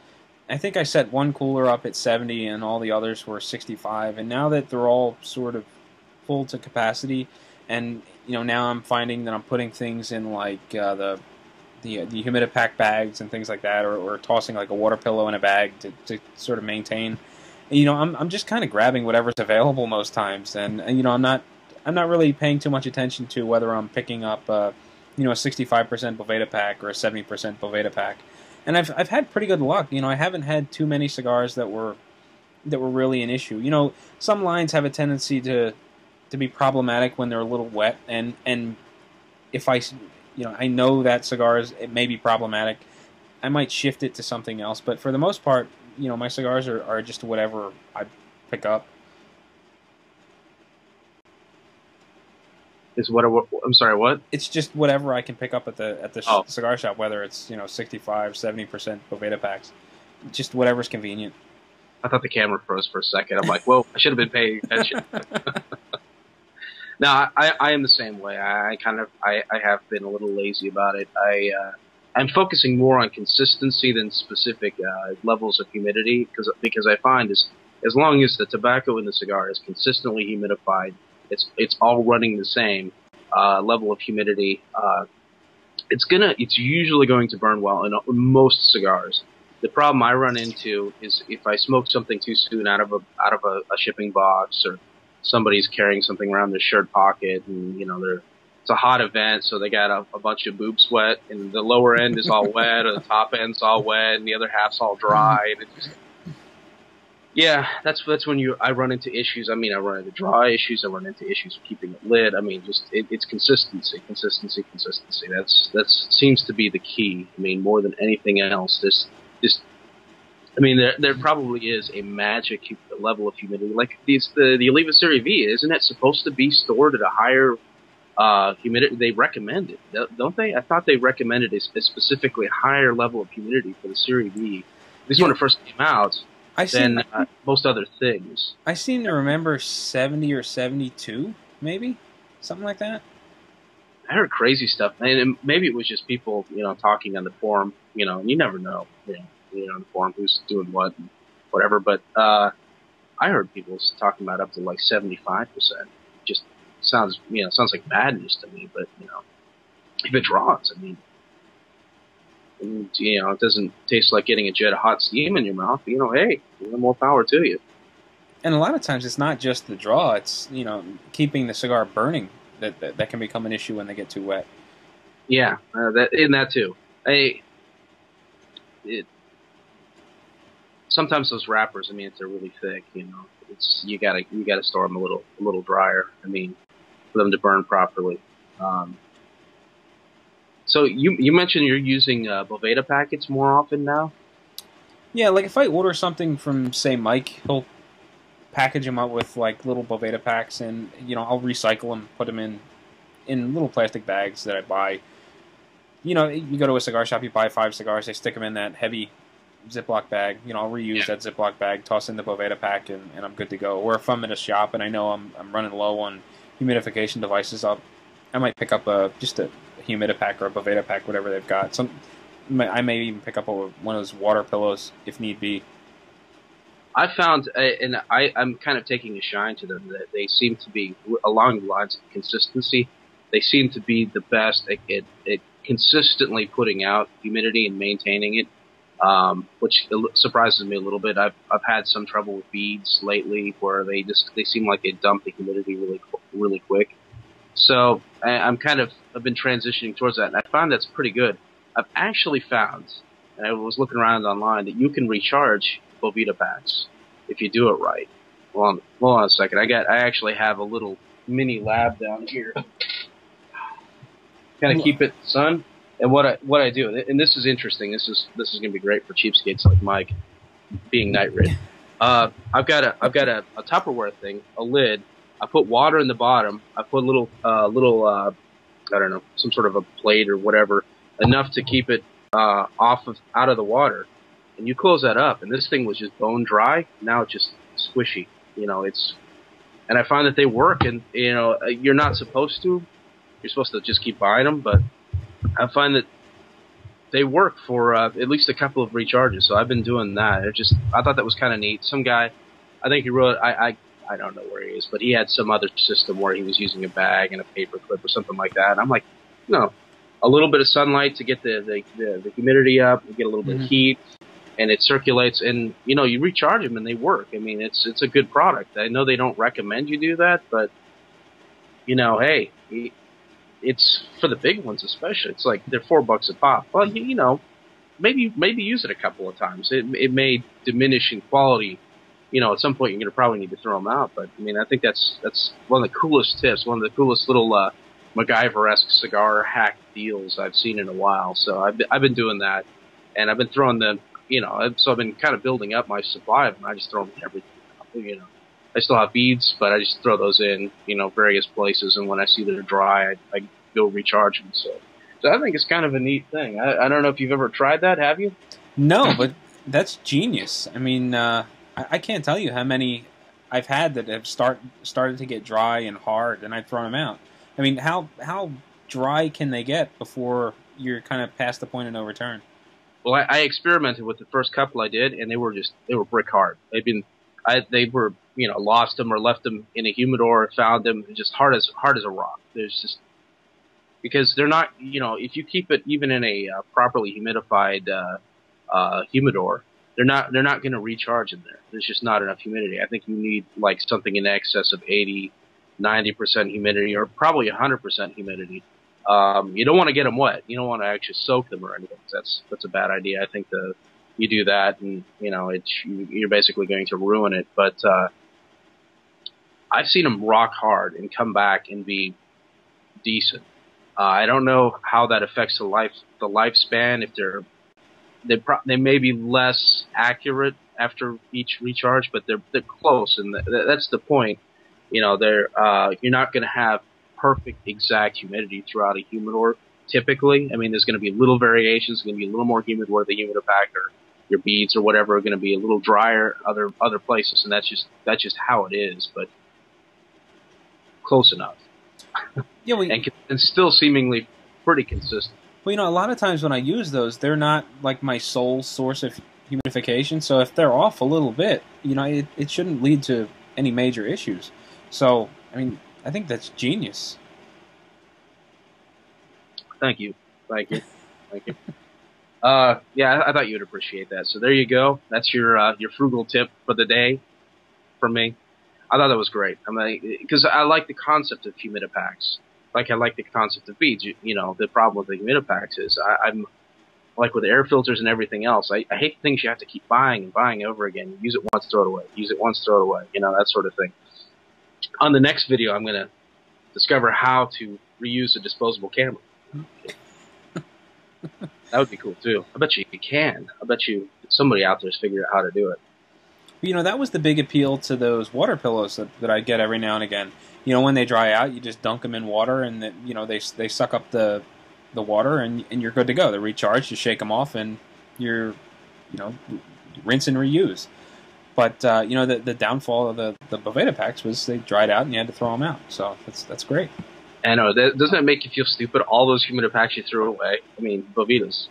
I think I set one cooler up at 70 and all the others were 65. And now that they're all sort of full to capacity, and you know, now I'm finding that I'm putting things in like the humidipack bags and things like that, or tossing like a water pillow in a bag to sort of maintain. You know, I'm just kind of grabbing whatever's available most times, and you know, I'm not really paying too much attention to whether I'm picking up you know, a 65% Boveda pack or a 70% Boveda pack. And I've had pretty good luck. You know, I haven't had too many cigars that were really an issue. You know, some lines have a tendency to be problematic when they're a little wet, and if I know that cigars, it may be problematic, I might shift it to something else. But for the most part, you know, my cigars are just whatever I pick up. Is what? I'm sorry, what? It's just whatever I can pick up at the cigar shop, whether it's, you know, 65, 70% Boveda packs, just whatever's convenient. I thought the camera froze for a second. I'm like, whoa, I should have been paying attention. No, I am the same way. I have been a little lazy about it. I'm focusing more on consistency than specific levels of humidity because I find as long as the tobacco in the cigar is consistently humidified, it's all running the same level of humidity. It's usually going to burn well in most cigars. The problem I run into is if I smoke something too soon out of a shipping box, or somebody's carrying something around their shirt pocket, and it's a hot event, so they got a bunch of boob sweat, and the lower end is all wet, or the top end's all wet, and the other half's all dry, and it just, yeah, that's when I run into issues. I mean, I run into dry issues. I run into issues of keeping it lit. I mean, it's consistency. That seems to be the key. I mean, more than anything else, I mean, there probably is a magic level of humidity. Like the Oliva Serie V, isn't it supposed to be stored at a higher humidity? They recommend it, don't they? I thought they recommended a specifically higher level of humidity for the Serie V. At least when it first came out. Than most other things. I seem to remember 70 or 72, maybe? Something like that. I heard crazy stuff. And maybe it was just people, talking on the forum, and you never know, on the forum who's doing what and whatever. But I heard people talking about up to like 75%. Just sounds like madness to me. But, if it draws, I mean, and, it doesn't taste like getting a jet of hot steam in your mouth. Hey, more power to you. And a lot of times it's not just the draw; it's keeping the cigar burning that can become an issue when they get too wet. Yeah, that too. Sometimes those wrappers, I mean, if they're really thick, you gotta store them a little drier. I mean, for them to burn properly. So you mentioned you're using Boveda packets more often now? Yeah, like if I order something from, say, Mike, he'll package them up with like little Boveda packs, and I'll recycle them, put them in little plastic bags that I buy. You go to a cigar shop, you buy 5 cigars, they stick them in that heavy Ziploc bag. I'll reuse that Ziploc bag, toss in the Boveda pack, and I'm good to go. Or if I'm at a shop and I know I'm running low on humidification devices, I might pick up just a humidipack or a Boveda pack, whatever they've got. I may even pick up one of those water pillows if need be. I found, and I'm kind of taking a shine to them, that they seem to be, along the lines of consistency, they seem to be the best at consistently putting out humidity and maintaining it, which surprises me a little bit. I've had some trouble with beads lately where they seem like they dump the humidity really quick. So I've been transitioning towards that, and I find that's pretty good. I've actually found, and I was looking around online, that you can recharge Boveda packs if you do it right. Hold on a second. I actually have a little mini lab down here. Kind of keep it in the sun. And what I do, and this is interesting. This is going to be great for cheapskates like Mike, being night rid. I've got a Tupperware thing, a lid. I put water in the bottom. I put a little I don't know, some sort of a plate or whatever, enough to keep it out of the water. And you close that up, and this thing was just bone dry. Now it's just squishy. And I find that they work. And you're not supposed to. You're supposed to just keep buying them, but I find that they work for at least a couple of recharges. So I've been doing that. I thought that was kind of neat. Some guy, I think he wrote, I don't know where he is, but he had some other system where he was using a bag and a paper clip or something like that. And I'm like, no, a little bit of sunlight to get the humidity up, you get a little bit of heat, and it circulates, and you recharge them and they work. I mean, it's a good product. I know they don't recommend you do that, but hey, it's for the big ones especially. It's like they're $4 a pop. Well, maybe use it a couple of times. It may diminish in quality. At some point you're going to probably need to throw them out. But I mean, I think that's one of the coolest tips, one of the coolest little MacGyver-esque cigar hack deals I've seen in a while. So I've been doing that, and I've been throwing them. So I've been kind of building up my supply of them. I just throw them in everything. I still have beads, but I just throw those in, various places. And when I see they're dry, I go recharge them. So I think it's kind of a neat thing. I don't know if you've ever tried that. Have you? No, but that's genius. I mean, I can't tell you how many I've had that have started to get dry and hard, and I've thrown them out. I mean, how dry can they get before you're kind of past the point of no return? Well, I experimented with the first couple I did, and they were brick hard. They were lost them or left them in a humidor, found them just hard as a rock. There's just because they're not if you keep it even in a properly humidified humidor, they're not going to recharge in there. There's just not enough humidity. I think you need like something in excess of 80-90% humidity, or probably 100% humidity. You don't want to get them wet. You don't want to actually soak them or anything. That's a bad idea. I think you do that, and you're basically going to ruin it. But I've seen them rock hard and come back and be decent. I don't know how that affects the lifespan. If they may be less accurate after each recharge, but they're close, and that's the point. You're not going to have perfect exact humidity throughout a humidor. Typically, I mean, there's going to be little variations. It's going to be a little more humid where the humidifier or your beads or whatever are going to be a little drier other places, and that's just how it is. But close enough. Yeah, and still seemingly pretty consistent. Well, a lot of times when I use those, they're not like my sole source of humidification. So if they're off a little bit, it shouldn't lead to any major issues. So, I mean, I think that's genius. Thank you. Yeah, I thought you'd appreciate that. So there you go. That's your frugal tip for the day from me. I thought that was great. I mean, because I like the concept of humidipacks. Like I like the concept of beads. The problem with the humidipacks is I'm like with air filters and everything else. I hate the things you have to keep buying and buying over again. Use it once, throw it away. Use it once, throw it away. That sort of thing. On the next video, I'm going to discover how to reuse a disposable camera. That would be cool too. I bet you can. I bet you somebody out there's figured out how to do it. That was the big appeal to those water pillows that I get every now and again. When they dry out, you just dunk them in water, and they suck up the water, and you're good to go. They're recharged. You shake them off, and you're rinse and reuse. But the downfall of the Boveda packs was they dried out, and you had to throw them out. So that's great. I know. Doesn't that make you feel stupid? All those humidipacks you threw away. I mean, Boveda's,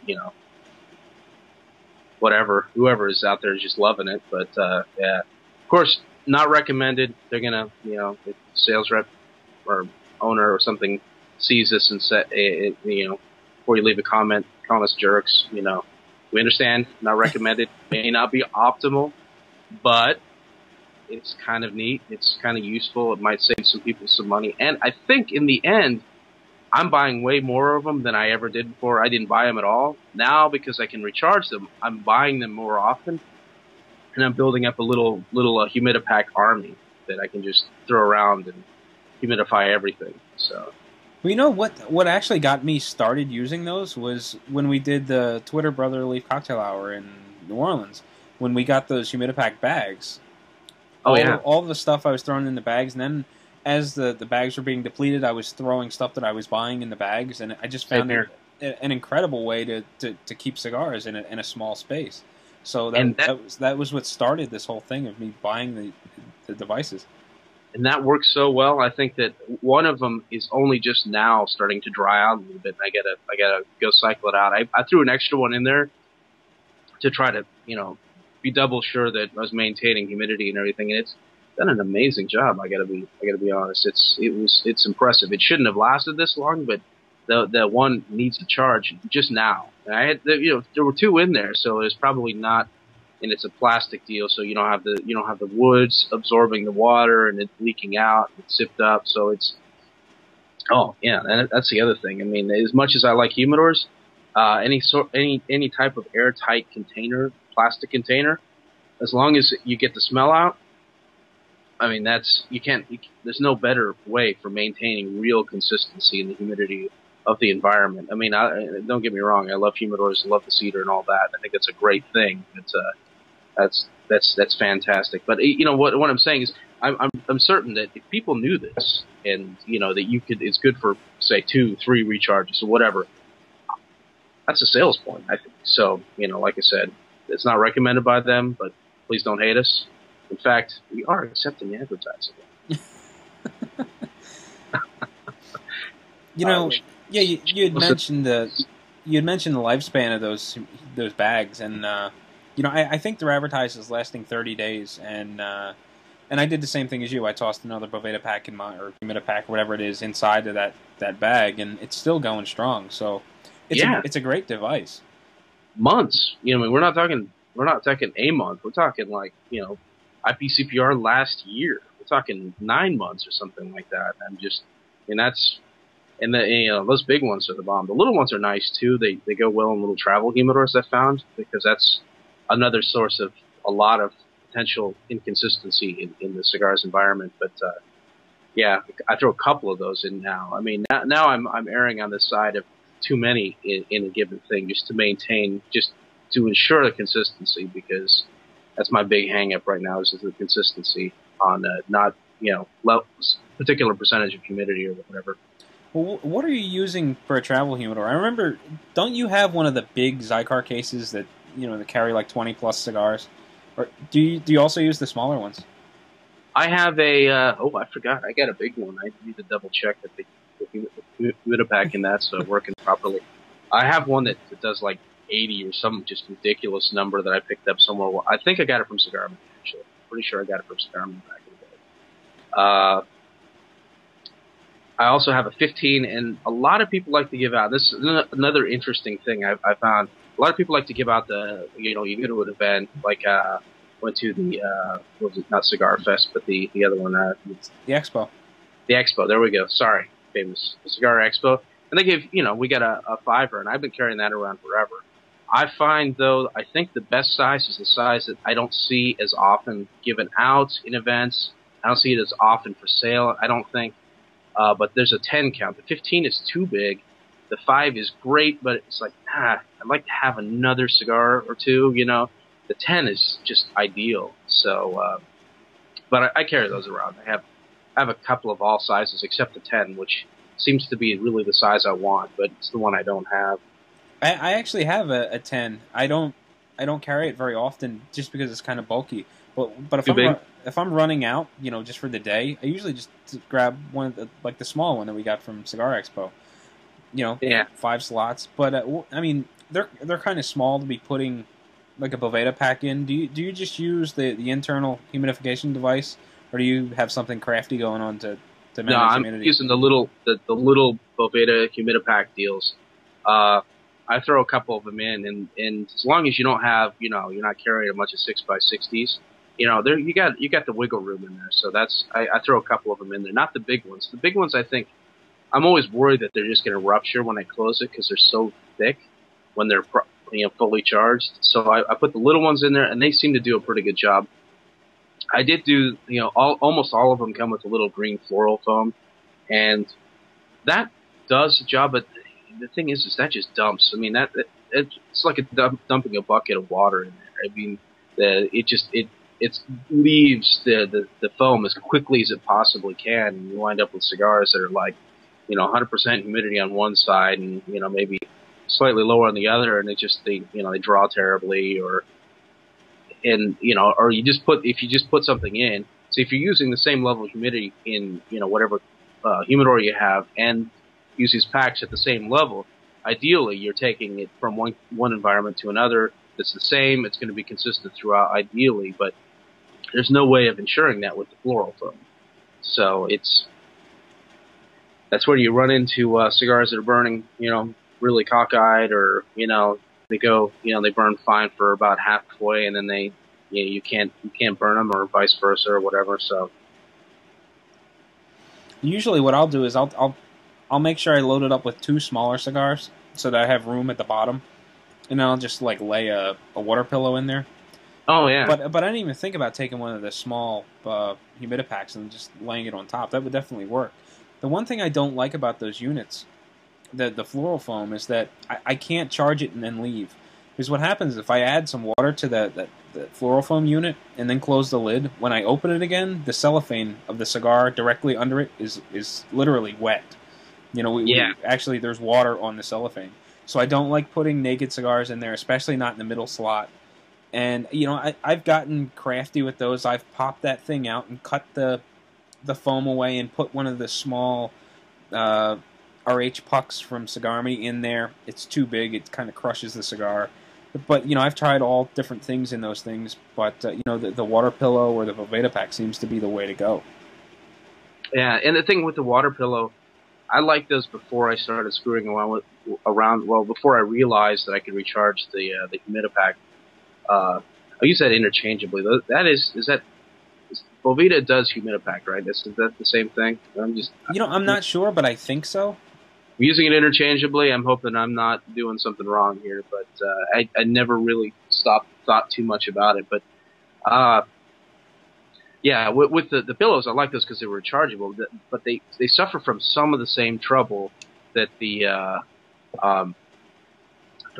whatever. Whoever is out there is just loving it. But yeah, of course, not recommended. They're gonna, if the sales rep or owner or something sees this and said, before you leave a comment, call us jerks. We understand. Not recommended. May not be optimal, but it's kind of neat. It's kind of useful. It might save some people some money. And I think in the end, I'm buying way more of them than I ever did before. I didn't buy them at all. Now, because I can recharge them, I'm buying them more often. And I'm building up a little humidipack army that I can just throw around and humidify everything. So, well, what actually got me started using those was when we did the Twitter Brother Leaf Cocktail Hour in New Orleans. When we got those humidipack bags. All the stuff I was throwing in the bags, and then as the bags were being depleted, I was throwing stuff that I was buying in the bags, and I just found an incredible way to keep cigars in a small space. So that was what started this whole thing of me buying the devices. And that works so well. I think that one of them is only just now starting to dry out a little bit. And I gotta go cycle it out. I threw an extra one in there to try to be double sure that I was maintaining humidity and everything, and it's done an amazing job. I gotta be honest. It's impressive. It shouldn't have lasted this long, but the one needs to charge just now. And I had there were two in there, so it's probably not. And it's a plastic deal, so you don't have the woods absorbing the water and it leaking out. It's zipped up, so it's. Oh yeah, and that's the other thing. I mean, as much as I like humidors, any type of airtight container. Plastic container, as long as you get the smell out, I mean there's no better way for maintaining real consistency in the humidity of the environment. I mean, don't get me wrong, I love humidors, I love the cedar and all that. I think it's a great thing. That's fantastic. But what I'm saying is, I'm certain that if people knew this and that it's good for say 2-3 recharges or whatever, that's a sales point. I think so. Like I said. It's not recommended by them, but please don't hate us. In fact, we are accepting advertising. You know, yeah, you had mentioned the lifespan of those bags, and you know, I think they're advertised as lasting 30 days, and I did the same thing as you. I tossed another Boveda pack in my or Humidipack or whatever it is inside of that bag, and it's still going strong. So it's a great device. Months, you know, I mean, we're not talking a month. We're talking like, you know, IPCPR last year. We're talking 9 months or something like that. And that's. And you know, those big ones are the bomb. The little ones are nice too. They go well in little travel humidors, I found, because that's another source of a lot of potential inconsistency in the cigar's environment. But yeah, I throw a couple of those in now. I mean, now I'm erring on the side of too many in a given thing, just to ensure the consistency, because that's my big hang up right now is the consistency on not, you know, particular percentage of humidity or whatever. Well, what are you using for a travel humidor? I remember, don't you have one of the big Zycar cases that, you know, that carry like 20 plus cigars? Or do you also use the smaller ones? I have a I forgot, I got a big one. I need to double check that the humidipack in that's working properly. I have one that does like 80 or some just ridiculous number that I picked up somewhere. I think I got it from Cigar Man, actually. Pretty sure I got it from Cigar Man back in the day. I also have a 15, and a lot of people like to give out. This is another interesting thing I found. A lot of people like to give out the, you know, you go to an event, like went to the, what was it, not Cigar Fest, but the other one. The Expo. The Expo, there we go. Sorry, famous. The Cigar Expo. And they give, you know, we got a $5, and I've been carrying that around forever. I find, though, I think the best size is the size that I don't see as often given out in events. I don't see it as often for sale, I don't think. But there's a 10 count. The 15 is too big. The 5 is great, but it's like, I'd like to have another cigar or two, you know. The 10 is just ideal. So, but I carry those around. I have a couple of all sizes except the 10, which seems to be really the size I want, but it's the one I don't have. I actually have a 10. I don't carry it very often just because it's kind of bulky. But if I'm running out, you know, just for the day, I usually just grab one of the, like the small one that we got from Cigar Expo. You know, yeah. 5 slots. But I mean, they're kind of small to be putting like a Boveda pack in. Do you just use the internal humidification device, or do you have something crafty going on to manage humidity? I'm using the little Boveda humidipack deals. I throw a couple of them in, and as long as you don't have, you know, you're not carrying a bunch of 6x60s. You know, there you got the wiggle room in there, so that's I throw a couple of them in there. Not the big ones. The big ones, I think, I'm always worried that they're just going to rupture when I close it because they're so thick when they're fully charged. So I put the little ones in there, and they seem to do a pretty good job. I did do, you know, almost all of them come with a little green floral foam, and that does the job. But the thing is that just dumps. I mean, it's like dumping a bucket of water in there. I mean, it leaves the foam as quickly as it possibly can, and you wind up with cigars that are like, you know, 100% humidity on one side, and you know, maybe slightly lower on the other, and they draw terribly, or if you just put something in. So if you're using the same level of humidity in, you know, whatever humidor you have, and use these packs at the same level, ideally you're taking it from one environment to another that's the same. It's going to be consistent throughout, ideally, but there's no way of ensuring that with the floral foam. So that's where you run into cigars that are burning, you know, really cockeyed, or, you know, they burn fine for about halfway, and then you can't burn them, or vice versa, or whatever. So usually what I'll do is I'll make sure I load it up with 2 smaller cigars so that I have room at the bottom, and then I'll just like lay a water pillow in there. Oh yeah. But I didn't even think about taking one of the small humidipacks and just laying it on top. That would definitely work. The one thing I don't like about those units, the floral foam, is that I can't charge it and then leave. Because what happens if I add some water to the floral foam unit and then close the lid, when I open it again, the cellophane of the cigar directly under it is literally wet. You know, actually there's water on the cellophane. So I don't like putting naked cigars in there, especially not in the middle slot. And I've gotten crafty with those. I've popped that thing out and cut the foam away and put one of the small RH pucks from Cigar Me in there. It's too big; it kind of crushes the cigar. But I've tried all different things in those things. But the water pillow or the Velveeta pack seems to be the way to go. Yeah, and the thing with the water pillow, I liked those before I started screwing around. Well, before I realized that I could recharge the humidipack. I use that interchangeably. Velveeta does humidipack, right? Is that the same thing? I'm not sure, but I think so. I'm using it interchangeably. I'm hoping I'm not doing something wrong here, but I never really thought too much about it. But yeah, with the pillows, I like those because they were rechargeable, but they suffer from some of the same trouble that the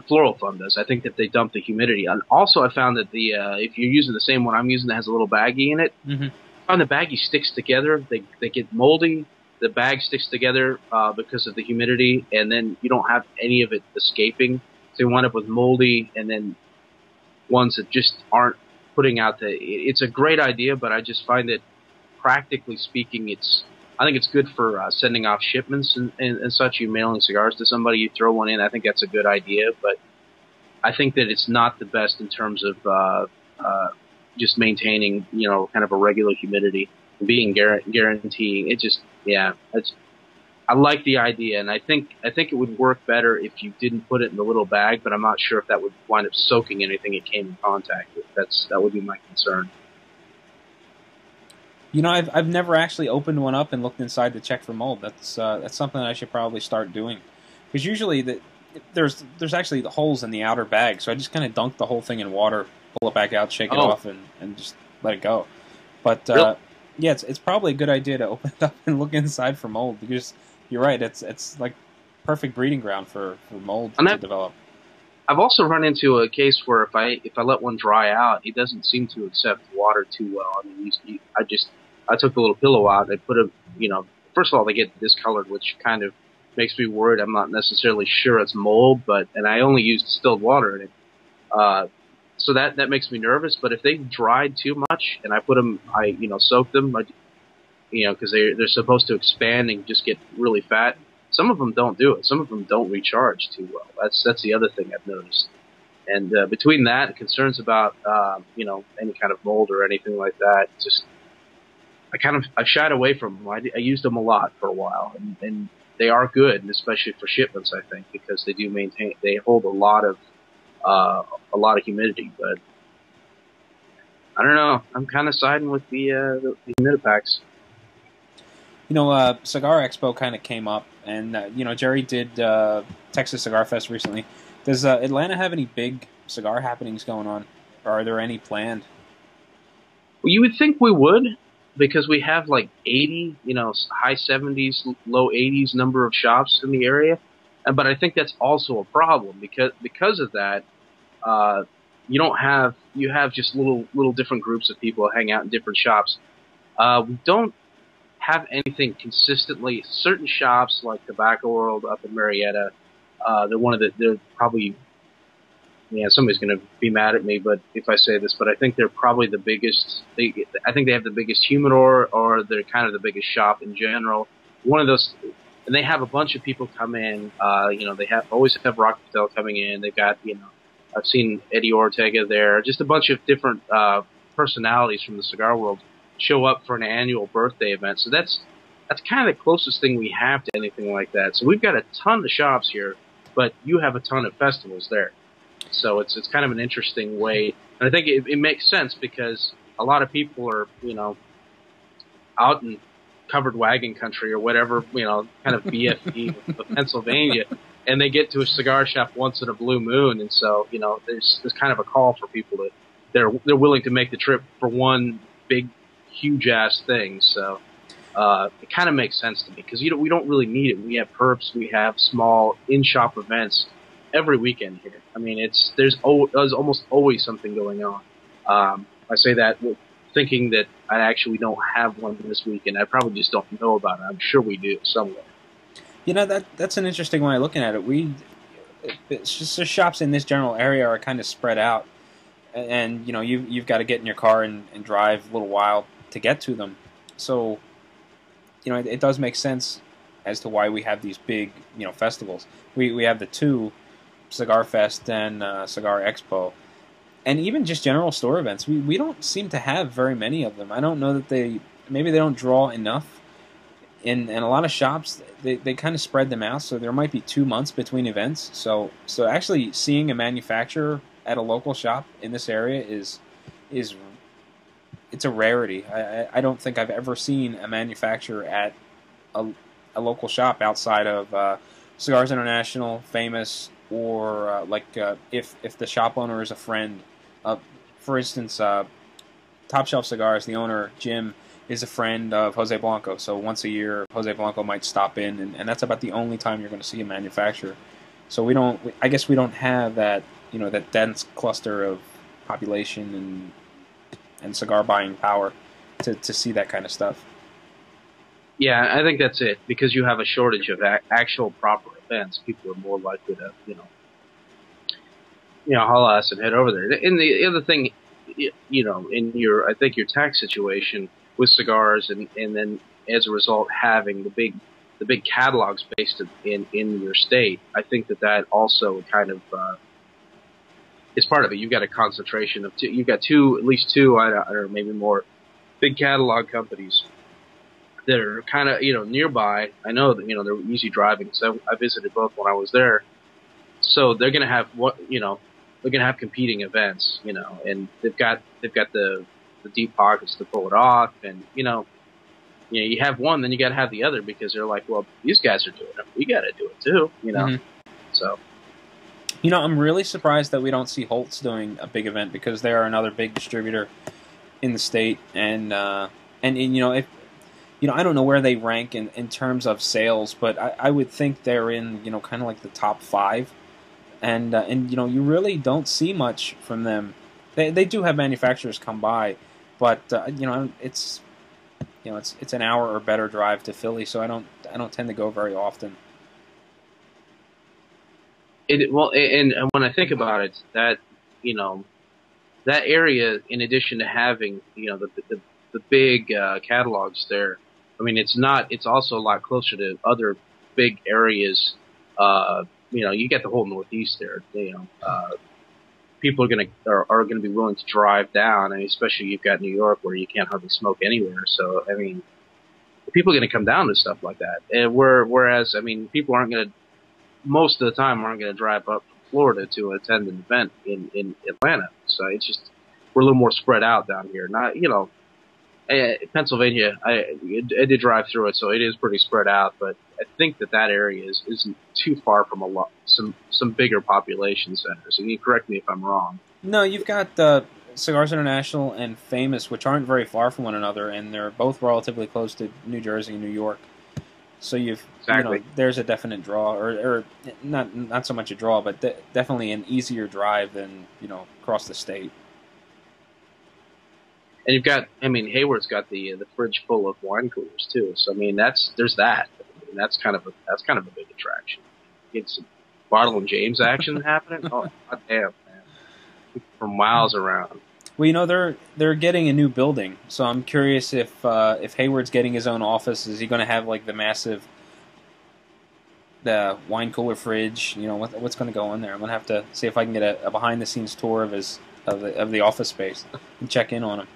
floral foam does. I think that they dump the humidity. And also, I found that if you're using the same one I'm using that has a little baggie in it, I found the baggie sticks together. They get moldy. The bag sticks together because of the humidity, and then you don't have any of it escaping. So you wind up with moldy, and then ones that just aren't putting out it's a great idea, but I just find that practically speaking, I think it's good for sending off shipments and such. You mailing cigars to somebody, you throw one in. I think that's a good idea, but I think that it's not the best in terms of just maintaining, kind of a regular humidity, being guaranteeing. It just, yeah, I like the idea, and I think it would work better if you didn't put it in the little bag, but I'm not sure if that would wind up soaking anything it came in contact with. That would be my concern. I've never actually opened one up and looked inside to check for mold. That's something I should probably start doing, because usually there's actually the holes in the outer bag, so I just kind of dunk the whole thing in water, pull it back out, shake it off, and just let it go. But really? Yeah, it's probably a good idea to open it up and look inside for mold, because you're right, it's like perfect breeding ground for mold to develop. I've also run into a case where if I let one dry out, he doesn't seem to accept water too well. I mean, I took the little pillow out. I put first of all, they get discolored, which kind of makes me worried. I'm not necessarily sure it's mold, and I only used distilled water in it. So that makes me nervous. But if they dried too much and I put them, soaked them, because they're supposed to expand and just get really fat. Some of them don't do it. Some of them don't recharge too well. That's the other thing I've noticed. And between that and concerns about any kind of mold or anything like that, just I shied away from them. I used them a lot for a while, and they are good, and especially for shipments, I think, because they hold a lot of humidity. But I don't know. I'm kind of siding with the humidipacks. Cigar Expo kind of came up, and Jerry did Texas Cigar Fest recently. Does Atlanta have any big cigar happenings going on, or are there any planned? Well, you would think we would, because we have like 80, high 70s, low 80s number of shops in the area. But I think that's also a problem because of that. You have just little different groups of people hang out in different shops. We don't have anything consistently. Certain shops like Tobacco World up in Marietta, they're probably, somebody's going to be mad at me, but if I say this, but I think they're probably the biggest. I think they have the biggest humidor, or they're kind of the biggest shop in general. One of those, and they have a bunch of people come in. They always have Rocky Patel coming in. They've got, I've seen Eddie Ortega there. Just a bunch of different personalities from the cigar world show up for an annual birthday event. So that's kind of the closest thing we have to anything like that. So we've got a ton of shops here, but you have a ton of festivals there. So it's kind of an interesting way. And I think it makes sense, because a lot of people are, out in covered wagon country or whatever, kind of BFE of Pennsylvania, and they get to a cigar shop once in a blue moon. And so, there's kind of a call for people they're willing to make the trip for one big, huge ass thing. So it kind of makes sense to me, because we don't really need it. We have perps, we have small in-shop events every weekend here. I mean, there's almost always something going on. I say that thinking that I actually don't have one this weekend. I probably just don't know about it. I'm sure we do somewhere. That's an interesting way of looking at it. It's just the shops in this general area are kind of spread out. and you've got to get in your car and drive a little while to get to them. So it does make sense as to why we have these big festivals. We have the two, Cigar Fest and Cigar Expo, and even just general store events. We don't seem to have very many of them. I don't know that maybe they don't draw enough. In a lot of shops, they kind of spread them out, so there might be 2 months between events. So actually seeing a manufacturer at a local shop in this area is it's a rarity. I don't think I've ever seen a manufacturer at a local shop outside of Cigars International, Famous, or if the shop owner is a friend. For instance, Top Shelf Cigars, the owner, Jim, is a friend of Jose Blanco, so once a year Jose Blanco might stop in, and that's about the only time you're going to see a manufacturer. So I guess we don't have that that dense cluster of population and cigar buying power to see that kind of stuff. Yeah, I think that's it, because you have a shortage of actual proper events. People are more likely to haul ass and head over there. And the other thing, in I think your tax situation with cigars, and then as a result having the big catalogs based in your state, I think that also kind of is part of it. You've got a concentration of you've got at least two, or maybe more, big catalog companies that are kind of nearby. I know that they're easy driving, so I visited both when I was there. So they're going to have they're going to have competing events, and they've got the deep pockets to pull it off, and you have one, then you got to have the other, because they're like, well, these guys are doing it, we got to do it too, Mm-hmm. So I'm really surprised that we don't see Holtz doing a big event, because they are another big distributor in the state, and if I don't know where they rank in terms of sales, but I would think they're in kind of like the top 5. And you really don't see much from them. They do have manufacturers come by, but it's an hour or better drive to Philly, so I don't tend to go very often. And when I think about it, that that area, in addition to having the big catalogs there, I mean, it's also a lot closer to other big areas. You get the whole Northeast there. People are gonna be willing to drive down. I mean, especially you've got New York, where you can't hardly smoke anywhere. So I mean, people are gonna come down to stuff like that. And whereas I mean, people most of the time aren't gonna drive up from Florida to attend an event in Atlanta. So it's just, we're a little more spread out down here. Not Pennsylvania, I did drive through it, so it is pretty spread out. But I think that area isn't too far from some bigger population centers. And you correct me if I'm wrong. No, you've got Cigars International and Famous, which aren't very far from one another, and they're both relatively close to New Jersey and New York. So Exactly. there's a definite draw, or not so much a draw, but definitely an easier drive than across the state. And you've got, I mean, Hayward's got the fridge full of wine coolers too. So I mean, there's that. I mean, that's kind of a big attraction. Get some Bartle and James action happening. Oh, God damn, man! From miles around. Well, they're getting a new building, so I'm curious if Hayward's getting his own office, is he going to have like the wine cooler fridge? What's going to go in there? I'm going to have to see if I can get a behind the scenes tour of the office space and check in on him.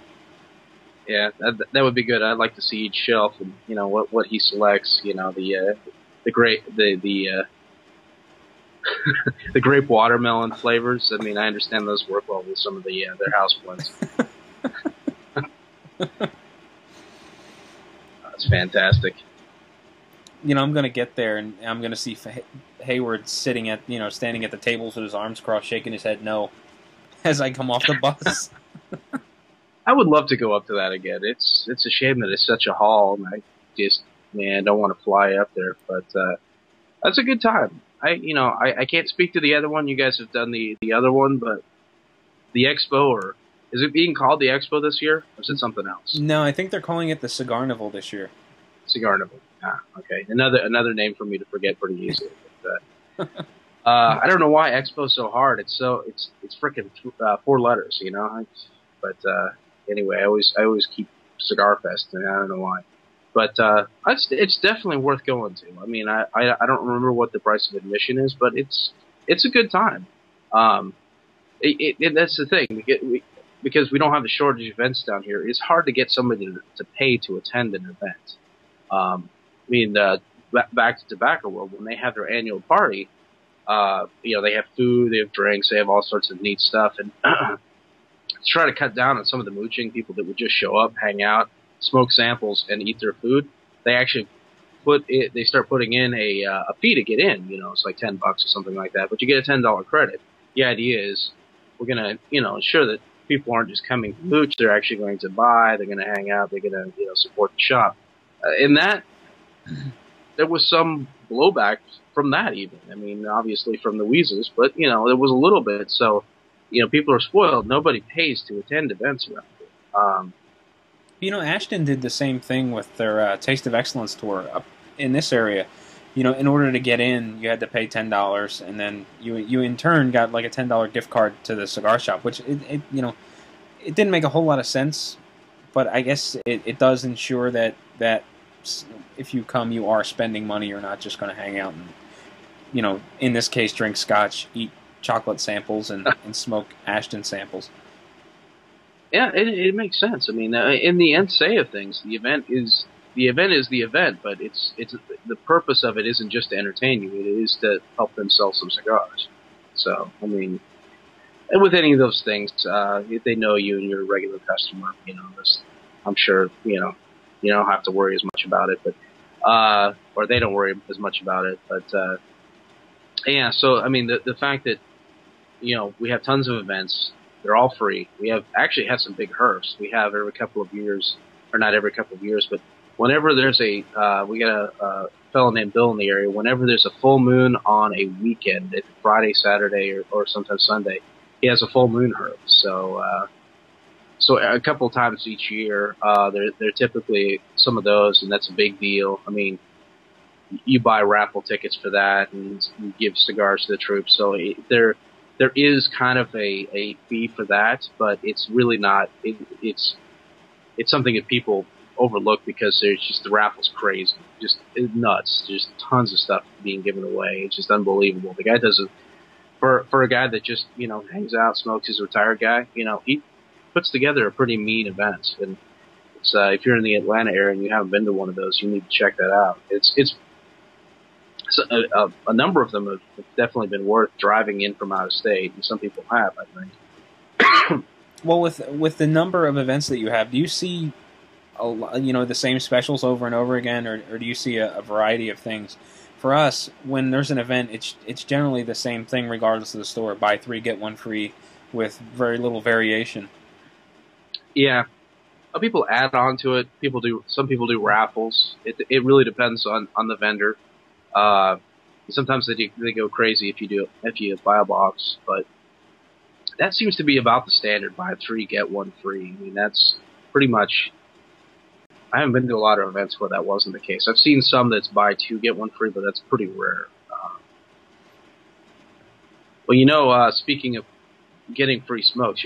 Yeah, that would be good. I'd like to see each shelf and what he selects. The grape watermelon flavors. I mean, I understand those work well with some of their house blends. That's fantastic. I'm going to get there and I'm going to see Hayward sitting standing at the tables with his arms crossed, shaking his head no as I come off the bus. I would love to go up to that again. It's a shame that it's such a haul, and I just, don't want to fly up there. But that's a good time. I can't speak to the other one. You guys have done the other one, but the Expo, or is it being called the Expo this year, or is it something else? No, I think they're calling it the Cigarnival this year. Cigarnival. Ah, okay. Another name for me to forget pretty easily. But, I don't know why Expo's so hard. It's freaking 4 letters, you know. But anyway, I always keep Cigar Fest, and I don't know why. But it's definitely worth going to. I mean, I don't remember what the price of admission is, but it's a good time. Um, that's the thing. Because we don't have the shortage of events down here. It's hard to get somebody to pay to attend an event. I mean, back to Tobacco World, when they have their annual party, they have food, they have drinks, they have all sorts of neat stuff, and to try to cut down on some of the mooching, people that would just show up, hang out, smoke samples, and eat their food. They actually they start putting in a fee to get in. You know, it's like $10 or something like that, but you get a $10 credit. The idea is we're gonna, ensure that people aren't just coming to mooch; they're actually going to buy. They're going to hang out. They're going to, support the shop. In that, there was some blowback from that even. I mean, obviously from the Weasels, but, there was a little bit. So, people are spoiled. Nobody pays to attend events around here. Ashton did the same thing with their Taste of Excellence tour up in this area. In order to get in, you had to pay $10, and then you in turn got like a $10 gift card to the cigar shop, which it didn't make a whole lot of sense, but I guess it does ensure that if you come, you are spending money. You're not just going to hang out and, in this case, drink scotch, eat chocolate samples, and smoke Ashton samples. Yeah, it makes sense. I mean, in the end say of things, the event is the event, but it's the purpose of it isn't just to entertain you. It is to help them sell some cigars. So, I mean, and with any of those things, if they know you and you're a regular customer, I'm sure, you don't have to worry as much about it, but or they don't worry as much about it. But yeah, so I mean, the fact that we have tons of events, they're all free. We have actually had some big herfs. We have every couple of years, or not every couple of years, but whenever there's we got a fellow named Bill in the area. Whenever there's a full moon on a weekend, it's Friday, Saturday, or sometimes Sunday, he has a full moon herf. So a couple of times each year, they're typically some of those, and that's a big deal. I mean, you buy raffle tickets for that, and you give cigars to the troops. So there is kind of a fee for that, but it's really not. It's something that people overlook because there's just the raffle's crazy, just nuts. There's tons of stuff being given away. It's just unbelievable. The guy does it for a guy that just hangs out, smokes, he's a retired guy. He puts together a pretty mean event, and it's if you're in the Atlanta area and you haven't been to one of those, you need to check that out. It's a number of them have definitely been worth driving in from out of state, and some people have, I think. Well, with the number of events that you have, do you see the same specials over and over again, or do you see a variety of things? For us, when there's an event, it's generally the same thing regardless of the store. Buy 3, get 1 free, with very little variation. Yeah, people add on to it. Some people do raffles. It really depends on the vendor. Sometimes they go crazy if you buy a box, but that seems to be about the standard. Buy 3, get 1 free. I mean, that's pretty much. I haven't been to a lot of events where that wasn't the case. I've seen some that's buy 2, get 1 free, but that's pretty rare. Well, speaking of getting free smokes,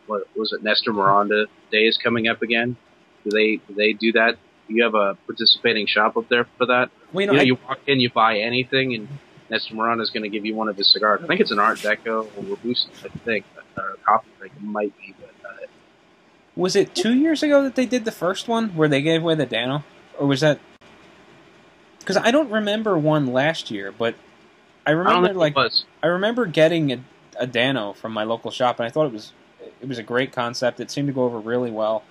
what was it? Nestor Miranda Day is coming up again. Do they do that? Do you have a participating shop up there for that? Well, you walk in, you buy anything, and Nestor Miranda is going to give you one of his cigars. I think it's an Art Deco or Robusto, I think, or a coffee drink. It might be, but was it 2 years ago that they did the first one where they gave away the Dano, or was that? Because I don't remember one last year, but I remember I remember getting a Dano from my local shop, and I thought it was a great concept. It seemed to go over really well.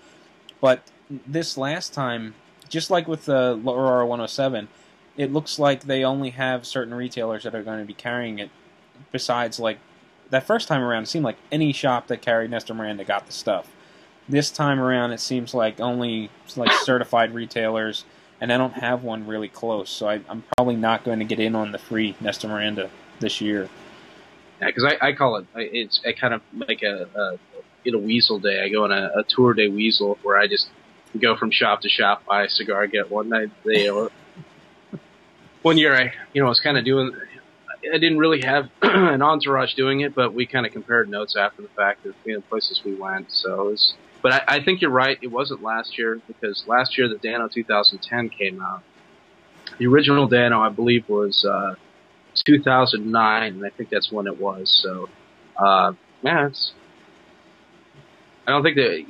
But this last time, just like with the Aurora 107, it looks like they only have certain retailers that are going to be carrying it. Besides, like that first time around, it seemed like any shop that carried Nestor Miranda got the stuff. This time around, it seems like only certified retailers, and I don't have one really close, so I'm probably not going to get in on the free Nestor Miranda this year. Yeah, because I call it, I kind of like a weasel day. I go on a tour day weasel where I just go from shop to shop, buy a cigar, get one. One year I was kind of doing, I didn't really have an entourage doing it, but we kind of compared notes after the fact of places we went. So, but I think you're right. It wasn't last year because last year the Dano 2010 came out. The original Dano, I believe, was 2009, and I think that's when it was. So, yeah, I don't think that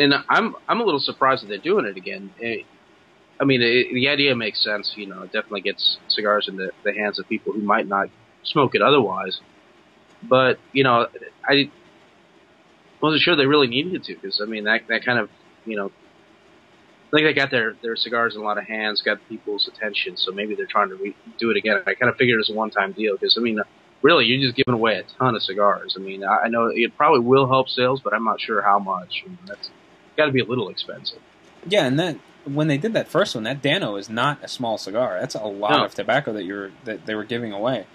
and I'm a little surprised that they're doing it again. I mean, the idea makes sense. It definitely gets cigars in the hands of people who might not smoke it otherwise. But I wasn't sure they really needed to, because I mean that kind of I think they got their cigars in a lot of hands, got people's attention, so maybe they're trying to do it again. I kind of figured it was a one-time deal, because I mean, really, you're just giving away a ton of cigars. I mean, I know it probably will help sales, but I'm not sure how much. That's got to be a little expensive. Yeah, and then when they did that first one, that Dano is not a small cigar. That's a lot of tobacco that they were giving away.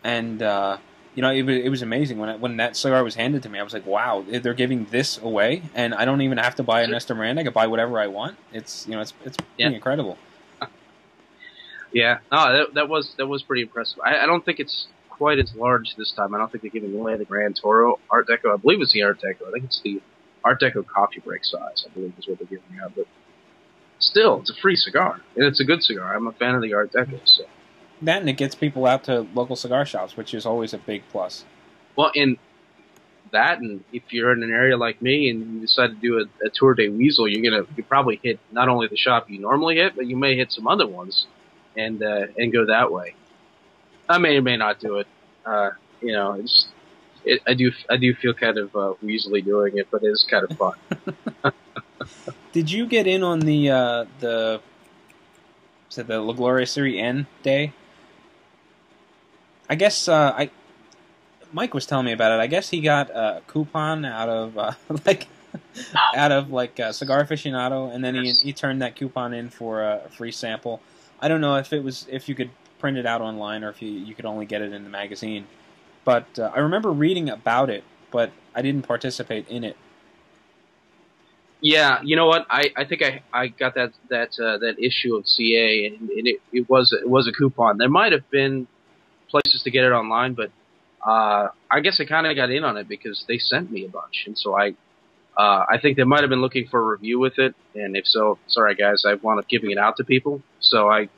And it was amazing when that cigar was handed to me. I was like, wow, they're giving this away, and I don't even have to buy an Nestor Miranda. I can buy whatever I want. It's pretty incredible. Yeah, no, that was pretty impressive. I don't think it's quite as large this time. I don't think they're giving away the Grand Toro Art Deco. I believe it's the Art Deco. I think it's the Art Deco coffee break size, I believe, is what they're giving out. But still, it's a free cigar, and it's a good cigar. I'm a fan of the Art Deco. So. That, and it gets people out to local cigar shops, which is always a big plus. Well, and that, and if you're in an area like me and you decide to do a Tour de Weasel, you probably hit not only the shop you normally hit, but you may hit some other ones, and go that way. I may or may not do it. I do feel kind of weaselly doing it, but it is kind of fun. Did you get in on the La Gloria Serie N day? I guess Mike was telling me about it. I guess he got a coupon out of Cigar Aficionado, and then he turned that coupon in for a free sample. I don't know if you could print it out online, or if you could only get it in the magazine. But I remember reading about it, but I didn't participate in it. Yeah, you know what? I think I got that issue of CA, and it was a coupon. There might have been places to get it online, but I guess I kind of got in on it because they sent me a bunch, and so I think they might have been looking for a review with it, and if so, sorry guys, I wound up giving it out to people. So I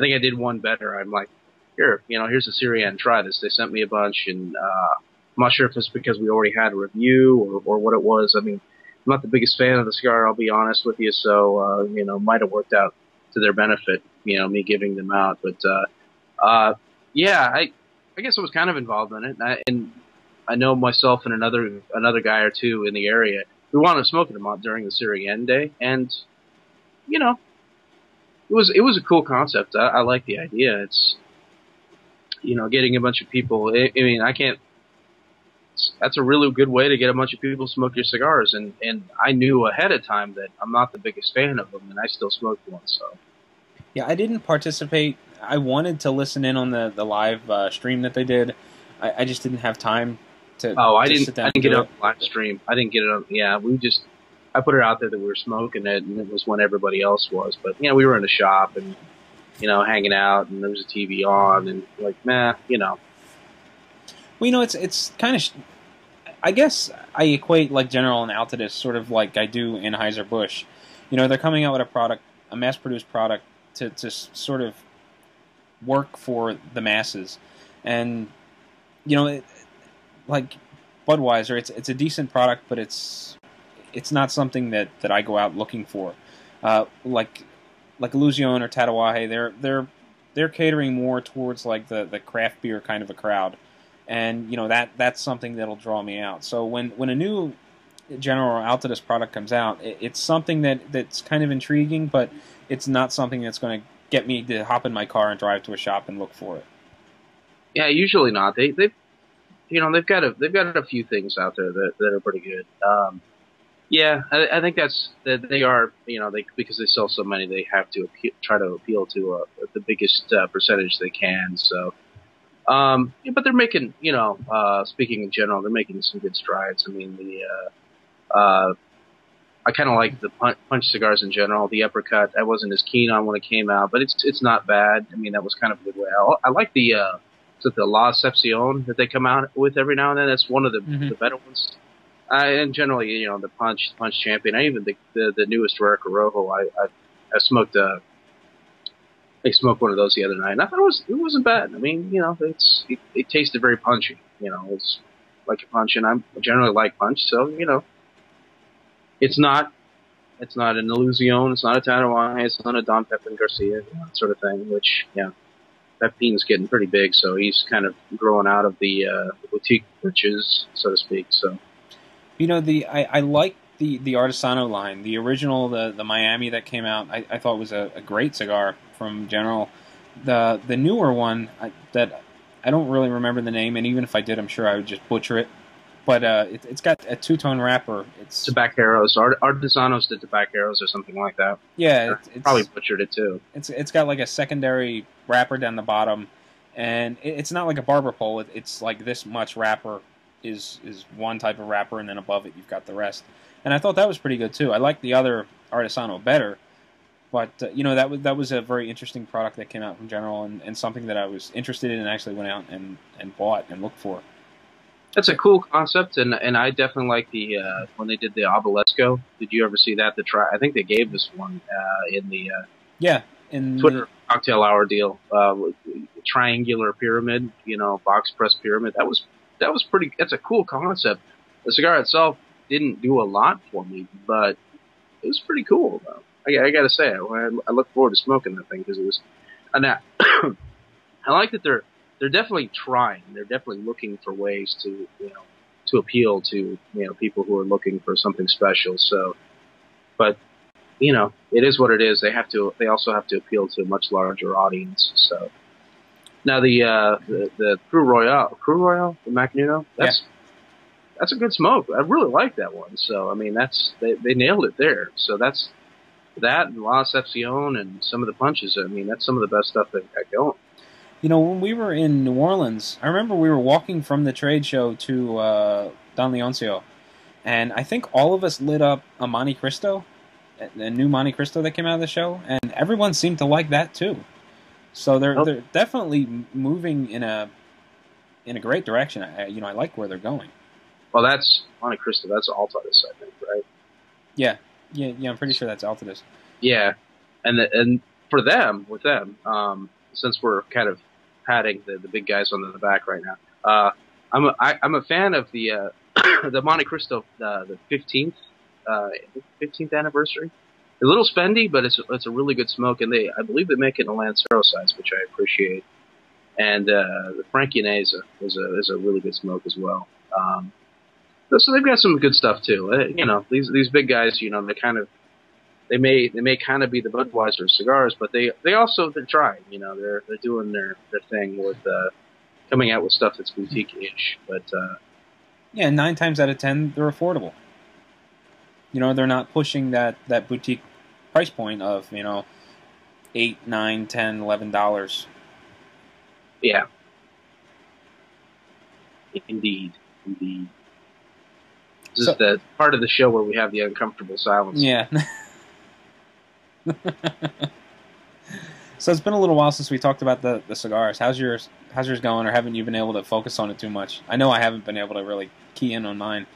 think I did one better. I'm like, here's a Serie N, try this. They sent me a bunch, and I'm not sure if it's because we already had a review or what it was. I mean, I'm not the biggest fan of the cigar, I'll be honest with you, so might have worked out to their benefit, me giving them out. But yeah, I guess I was kind of involved in it, and I know myself and another guy or two in the area, we wanted to smoke them out during the Serie N day, and it was a cool concept. I like the idea. It's getting a bunch of people. I mean, that's a really good way to get a bunch of people to smoke your cigars, and I knew ahead of time that I'm not the biggest fan of them, and I still smoked one. So yeah, I didn't participate. I wanted to listen in on the live stream that they did. I just didn't have time to. Oh, I didn't get it on the live stream. I didn't get it on. Yeah, I put it out there that we were smoking it, and it was when everybody else was. But we were in a shop and hanging out, and there was a TV on, and like, Well, it's kind of. I guess I equate like General and Altadis sort of like I do Anheuser-Busch. They're coming out with a product, a mass-produced product, to sort of work for the masses, and like Budweiser, it's a decent product, but it's not something that I go out looking for. Like Illusion or Tatawahe, they're catering more towards like the craft beer kind of a crowd, and that's something that'll draw me out. So when a new General or Altadis product comes out, it's something that's kind of intriguing, but it's not something that's going to get me to hop in my car and drive to a shop and look for it. Yeah, usually not. They've got a few things out there that are pretty good. Yeah, I think that they are, because they sell so many, they have to try to appeal to the biggest percentage they can. So, but they're making, speaking in general, they're making some good strides. I mean, I kind of like the punch cigars in general. The Uppercut, I wasn't as keen on when it came out, but it's not bad. I mean, that was kind of a good way. I like the is it the La Excepcion that they come out with every now and then? That's one of the better ones. And generally, you know, the Punch Champion. I even the newest Rare Corojo. I smoked I smoked one of those the other night, and I thought it wasn't bad. I mean, you know, it tasted very punchy. You know, it's like a punch, and I generally like punch, so you know, it's not an Illusion, it's not a Tanawai, it's not a Don Pepin Garcia, you know, sort of thing. Which, yeah, Pepin's getting pretty big, so he's kind of growing out of the boutique riches, so to speak. So, you know, I like the Artisano line, the original, the Miami that came out. I thought was a great cigar from General. The newer one that I don't really remember the name, and even if I did, I'm sure I would just butcher it. But it's got a two-tone wrapper. It's Tabacceros. Artisanos did Tabacceros or something like that. Yeah, it's probably butchered it too. It's got like a secondary wrapper down the bottom, and it's not like a barber pole. It's like this much wrapper is one type of wrapper, and then above it you've got the rest. And I thought that was pretty good too. I like the other Artisano better, but you know, that was a very interesting product that came out from General, and something that I was interested in and actually went out and bought and looked for. That's a cool concept, and I definitely like the when they did the Obelisco. Did you ever see that? I think they gave this one in the in Twitter cocktail hour deal, triangular pyramid, you know, box press pyramid. That was pretty. That's a cool concept. The cigar itself didn't do a lot for me, but it was pretty cool. Though. I got to say, I look forward to smoking that thing because it was. And I like that they're definitely trying. They're definitely looking for ways to, you know, to appeal to, you know, people who are looking for something special. So, but you know, it is what it is. They also have to appeal to a much larger audience. So now the Cru Royale, the Magnuno, that's a good smoke. I really like that one. So I mean, they nailed it there. So that's that and La Excepcion and some of the punches. I mean, that's some of the best stuff they've got going. You know, when we were in New Orleans, I remember we were walking from the trade show to Don Leoncio, and I think all of us lit up a Monte Cristo, a new Monte Cristo that came out of the show, and everyone seemed to like that too. So they're definitely moving in a great direction. I like where they're going. Well, that's Monte Cristo. That's Altadis, I think, right? Yeah. I'm pretty sure that's Altadis. Yeah, and for them, since we're kind of patting the big guys on the back right now, I'm a fan of the the Monte Cristo, the 15th anniversary. A little spendy, but it's a really good smoke, and I believe they make it in a Lancero size, which I appreciate. And the Franquinese is a really good smoke as well. So they've got some good stuff too. You know, these big guys, you know, they may kind of be the Budweiser cigars, but they're trying. You know, they're doing their thing with coming out with stuff that's boutique-ish. But 9 times out of 10 they're affordable. You know, they're not pushing that boutique price point of, you know, $8, $9, $10, $11. Yeah, indeed. This is the part of the show where we have the uncomfortable silence. Yeah. So it's been a little while since we talked about the cigars. How's yours going, or haven't you been able to focus on it too much? I know I haven't been able to really key in on mine.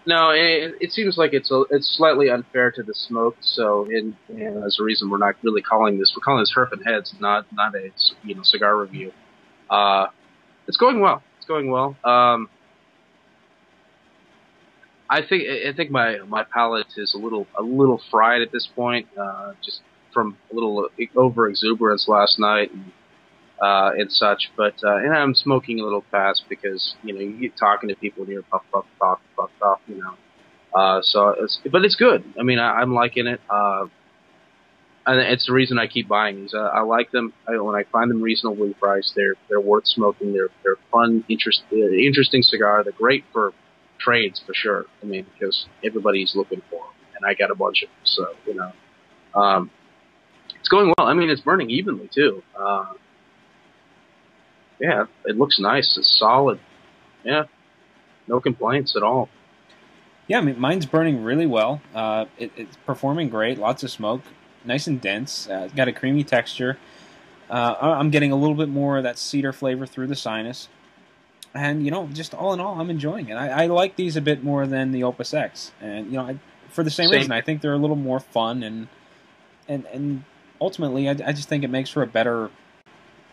No, it seems like it's slightly unfair to the smoke. So, as a reason, we're not really calling this. We're calling this Herfing Heads, not a cigar review. It's going well. I think my palate is a little fried at this point, just from a little over exuberance last night and such. But and I'm smoking a little fast because you get talking to people and you're puff, you know. But it's good. I mean, I'm liking it. And it's the reason I keep buying these. I like them. When I find them reasonably priced, they're worth smoking. They're fun, interesting cigar. They're great for trades for sure. I mean, because everybody's looking for them, and I got a bunch of them. So it's going well. I mean, it's burning evenly too. Yeah, it looks nice. It's solid. Yeah, no complaints at all. Yeah, I mean, mine's burning really well. It's performing great. Lots of smoke. Nice and dense. It's got a creamy texture. I'm getting a little bit more of that cedar flavor through the sinus. And, just all in all, I'm enjoying it. I like these a bit more than the Opus X. And, for the same reason, I think they're a little more fun. And ultimately, I just think it makes for a better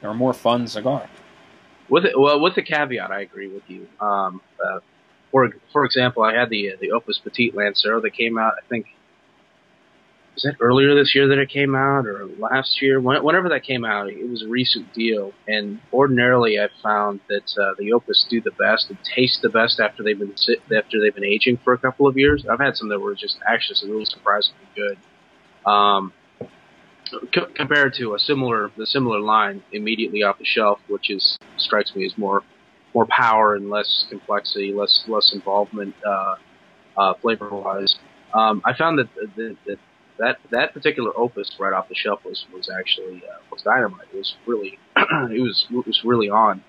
or more fun cigar. With the caveat, I agree with you. For example, I had the Opus Petite Lancero that came out, I think, was that earlier this year that it came out, or last year? Whenever that came out, it was a recent deal. And ordinarily, I've found that the Opus do the best and taste the best after they've been aging for a couple of years. I've had some that were just actually really surprisingly good. Compared to the similar line immediately off the shelf, which strikes me as more power and less complexity, less involvement flavor wise. I found that particular Opus right off the shelf was actually was dynamite. It was really it was really on.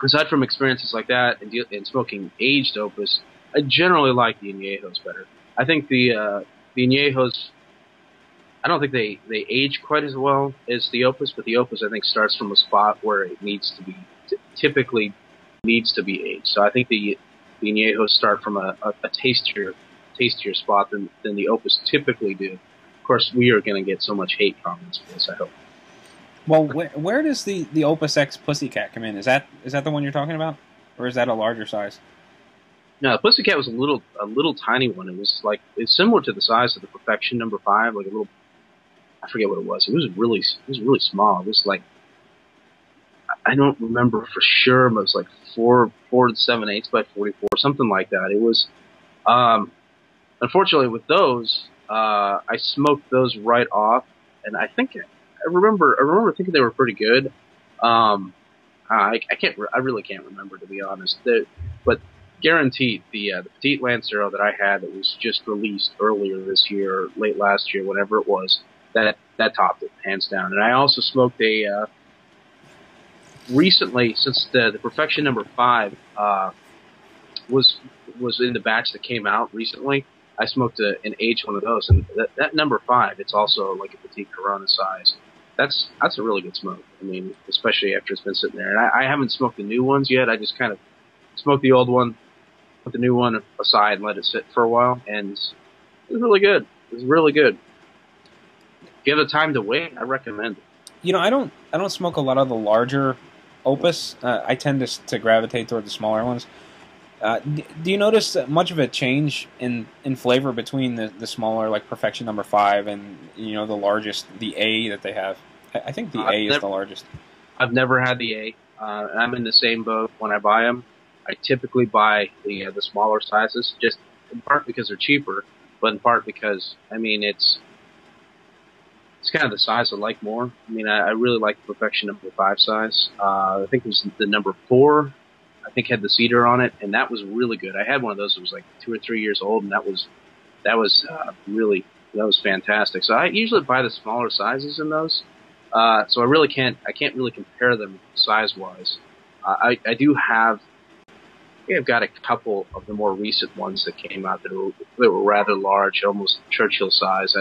Aside from experiences like that and smoking aged Opus, I generally like the Añejos better. I think the Añejos, I don't think they age quite as well as the Opus, but the Opus I think starts from a spot where it typically needs to be aged. So I think the Añejos start from a tastier spot than the Opus typically do. Of course, we are going to get so much hate comments for this, I hope. Well, where does the Opus X Pussycat come in? Is that the one you're talking about, or is that a larger size? No, the Pussycat was a little tiny one. It's similar to the size of the Perfection No. 5, like a little. I forget what it was. It was really small. It was like, I don't remember for sure, but it was like 4 7/8 by 44, something like that. It was, unfortunately with those, I smoked those right off, and I remember thinking they were pretty good. I really can't remember, to be honest. But guaranteed, the Petite Lancero that I had that was just released earlier this year, or late last year, whenever it was, that topped it hands down. And I also smoked recently, since the Perfection No. 5 was in the batch that came out recently. I smoked an aged one of those, and that No. 5, it's also like a Petite Corona size. That's a really good smoke. I mean, especially after it's been sitting there. And I haven't smoked the new ones yet. I just kind of smoked the old one, put the new one aside, and let it sit for a while, and it was really good. It was really good. If you have the time to wait, I recommend it. I don't smoke a lot of the larger Opus. I tend to gravitate toward the smaller ones. Do you notice much of a change in flavor between the smaller, like Perfection No. 5 and the largest, the A that they have? I think the A is the largest. I've never had the A. I'm in the same boat when I buy them. I typically buy the smaller sizes, just in part because they're cheaper, but in part because, I mean, it's kind of the size I like more. I mean, I really like the Perfection No. 5 size. I think it was the No. 4. I think had the cedar on it, and that was really good. I had one of those that was like 2 or 3 years old, and that was fantastic. So I usually buy the smaller sizes in those. So I can't really compare them size wise. I do have. I've got a couple of the more recent ones that came out that were rather large, almost Churchill size.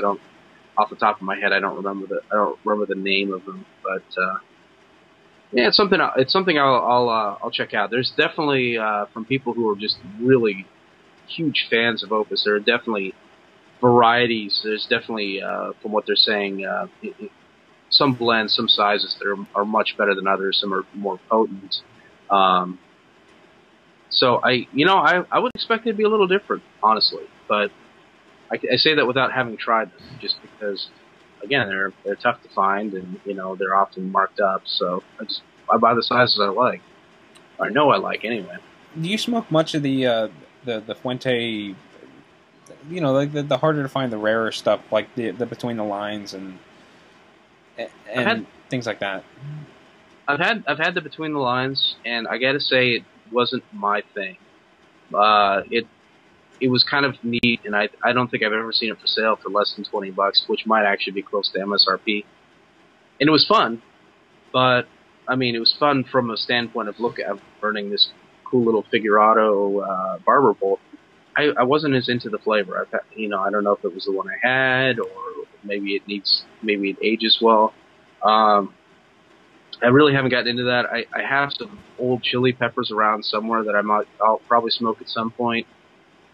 Off the top of my head, I don't remember the name of them, but yeah, it's something I'll check out. There's definitely from people who are just really huge fans of Opus, there are definitely varieties. There's definitely from what they're saying, some blends, some sizes that are much better than others. Some are more potent. So I would expect it to be a little different, honestly, but I say that without having tried them, just because, again, they're tough to find, and they're often marked up. So I buy the sizes I like. I know I like anyway. Do you smoke much of the Fuente? Like the harder to find, the rarer stuff, like the between the lines and things like that. I've had the between the lines, and I gotta say it wasn't my thing. It was kind of neat, and I don't think I've ever seen it for sale for less than $20, which might actually be close to MSRP. And it was fun, but I mean, it was fun from a standpoint of burning this cool little figurado barber bowl. I wasn't as into the flavor. I don't know if it was the one I had, or maybe it ages well. I really haven't gotten into that. I have some old chili peppers around somewhere that I'll probably smoke at some point.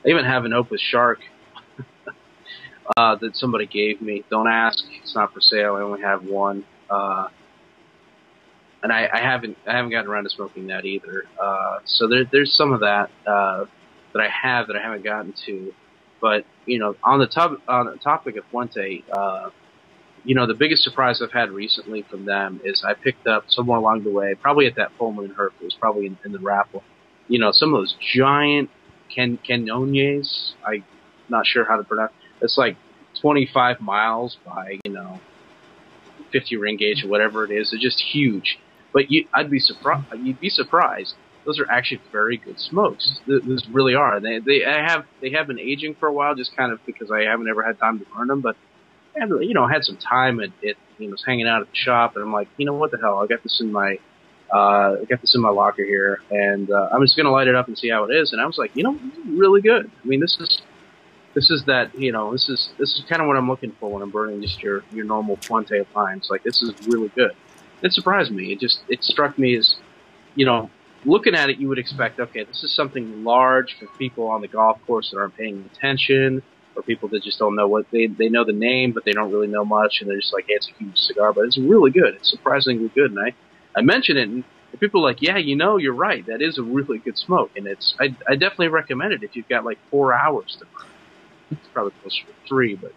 I even have an Opus Shark that somebody gave me. Don't ask; it's not for sale. I only have one, and I haven't gotten around to smoking that either. So there's some of that that I haven't gotten to. But on the topic of Fuente, the biggest surprise I've had recently from them is I picked up somewhere along the way, probably at that Pullman in Herfing, it was probably in the raffle, some of those giant cannones. I'm not sure how to pronounce. It's like 25 miles by 50 ring gauge or whatever it is. They're just huge. But you'd be surprised. Those are actually very good smokes. Those really are. They have been aging for a while, just kind of because I haven't ever had time to burn them, but. And, had some time at was hanging out at the shop, and I'm like, what the hell? I got this in my locker here, and I'm just gonna light it up and see how it is. And I was like, this is really good. I mean, this is that, this is kind of what I'm looking for when I'm burning just your normal Fuente appliance. Like, this is really good. It surprised me. It struck me as, looking at it, you would expect, okay, this is something large for people on the golf course that aren't paying attention. Or people that just don't know what they know the name, but they don't really know much, and they're just like, hey, it's a huge cigar, but it's really good. It's surprisingly good, and I mention it, and people are like, yeah, you're right. That is a really good smoke, and I definitely recommend it if you've got like 4 hours to burn. It's probably closer to 3, but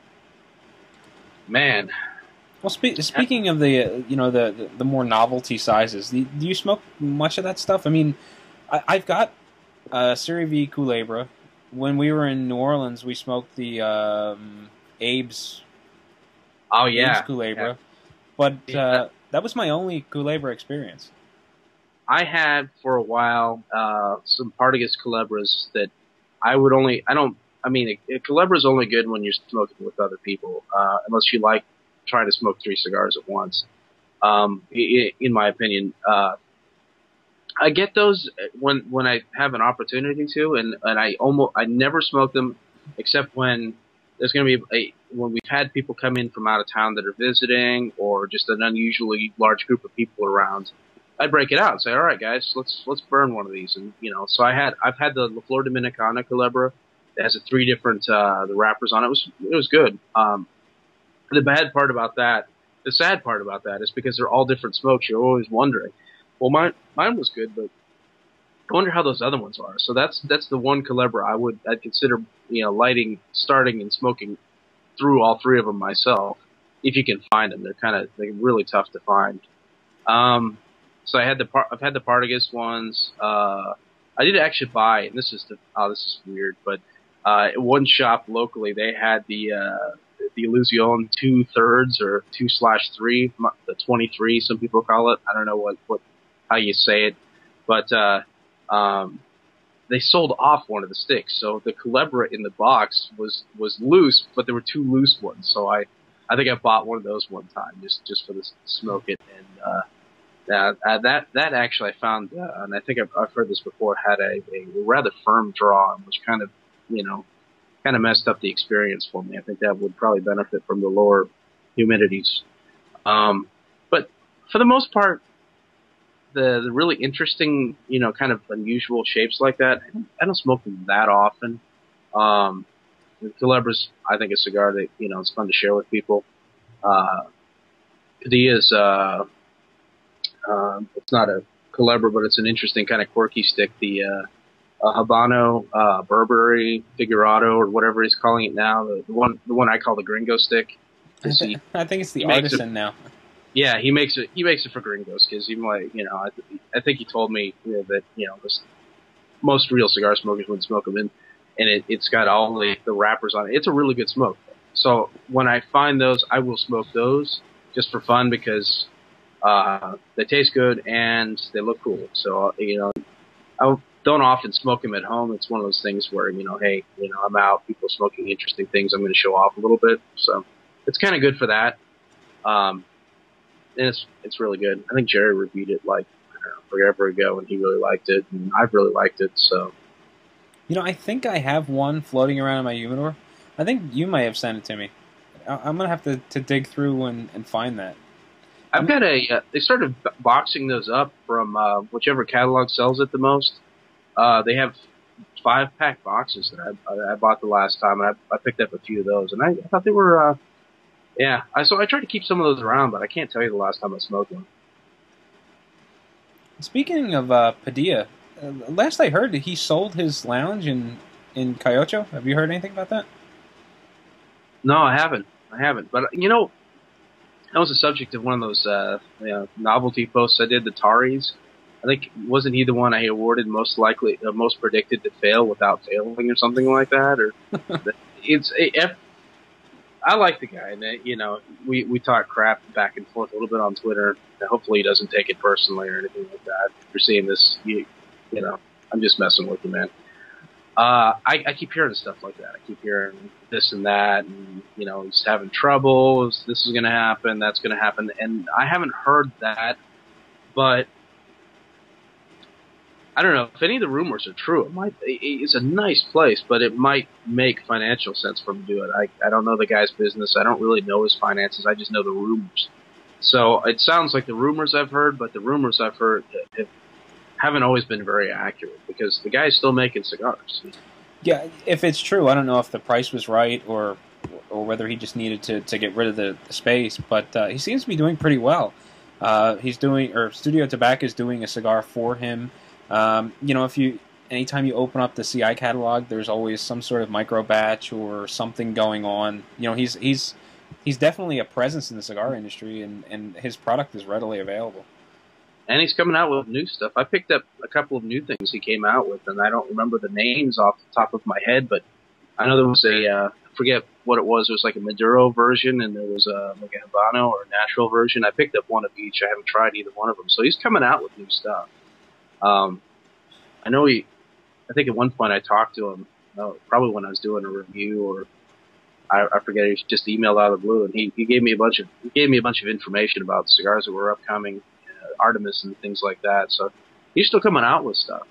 man. Well, speaking of the the more novelty sizes, do you smoke much of that stuff? I mean, I've got Serie V Culebra. When we were in New Orleans, we smoked the Abe's. Oh yeah, Abe's Culebra, yeah. But that was my only Culebra experience. I had for a while some Partagas Culebras that I would only. I mean, a Culebra is only good when you're smoking with other people, unless you like trying to smoke 3 cigars at once. In my opinion. I get those when I have an opportunity to, and I never smoke them except when there's going to be when we've had people come in from out of town that are visiting, or just an unusually large group of people around. I'd break it out and say, all right, guys, let's burn one of these, and so I've had the La Flor Dominicana Culebra that has 3 different the wrappers on it. It was good. The sad part about that is because they're all different smokes. You're always wondering. Well, mine was good, but I wonder how those other ones are. So that's the one Culebra I'd consider lighting, starting, and smoking through all 3 of them myself, if you can find them. They're really tough to find. So I've had the Partagas ones. I did actually buy, and this is weird, but one shop locally they had the Illusion 2/3 or 2/3, the 23. Some people call it. I don't know how you say it, but they sold off one of the sticks. So the Culebra in the box was loose, but there were 2 loose ones. So I think I bought one of those one time just for to smoke it. And that actually I found, and I think I've heard this before, had a rather firm draw, which kind of messed up the experience for me. I think that would probably benefit from the lower humidities. But for the most part, the really interesting, kind of unusual shapes like that, I don't smoke them that often. The Culebra's, I think, a cigar that, it's fun to share with people. Padilla's, it's not a Culebra, but it's an interesting kind of quirky stick. The Habano, Burberry, Figurado, or whatever he's calling it now. The one I call the Gringo stick. I think it's the Artisan now. Yeah, he makes it for gringos, because he might, I think he told me that most real cigar smokers would smoke them in, and it's got all the wrappers on it. It's a really good smoke. So when I find those, I will smoke those just for fun, because they taste good and they look cool. So I don't often smoke them at home. It's one of those things where hey, I'm out, people smoking interesting things, I'm going to show off a little bit. So it's kind of good for that. And it's really good. I think Jerry reviewed it forever ago, and he really liked it, and I've really liked it. So, I think I have one floating around in my humidor. I think you might have sent it to me. I'm gonna have to dig through and find that. I've got they started boxing those up from whichever catalog sells it the most. They have 5-pack boxes that I bought the last time, and I picked up a few of those, and I thought they were, yeah. So I tried to keep some of those around, but I can't tell you the last time I smoked one. Speaking of Padilla, last I heard, he sold his lounge in Cayocho. Have you heard anything about that? No, I haven't. But that was the subject of one of those novelty posts I did, the Taris. I think, wasn't he the one I awarded most predicted to fail without failing, or something like that? Or I like the guy, and we talk crap back and forth a little bit on Twitter. Hopefully, he doesn't take it personally or anything like that. If you're seeing this, I'm just messing with you, man. I keep hearing stuff like that. I keep hearing this and that, and he's having trouble. This is going to happen. That's going to happen, and I haven't heard that, but I don't know if any of the rumors are true. It's a nice place, but it might make financial sense for him to do it. I don't know the guy's business. I don't really know his finances. I just know the rumors. So it sounds like the rumors I've heard, but the rumors I've heard haven't always been very accurate, because the guy's still making cigars. Yeah, if it's true, I don't know if the price was right or whether he just needed to get rid of the space, but he seems to be doing pretty well. Studio Tobacco is doing a cigar for him. Anytime you open up the CI catalog, there's always some sort of micro batch or something going on. He's definitely a presence in the cigar industry, and his product is readily available. And he's coming out with new stuff. I picked up a couple of new things he came out with, and I don't remember the names off the top of my head, but I know there was I forget what it was. It was like a Maduro version, and there was like a Habano or a natural version. I picked up one of each. I haven't tried either one of them. So he's coming out with new stuff. I know I think at one point I talked to him, probably when I was doing a review, or I forget, he just emailed out of the blue, and he gave me a bunch of information about cigars that were upcoming, Artemis and things like that. So he's still coming out with stuff.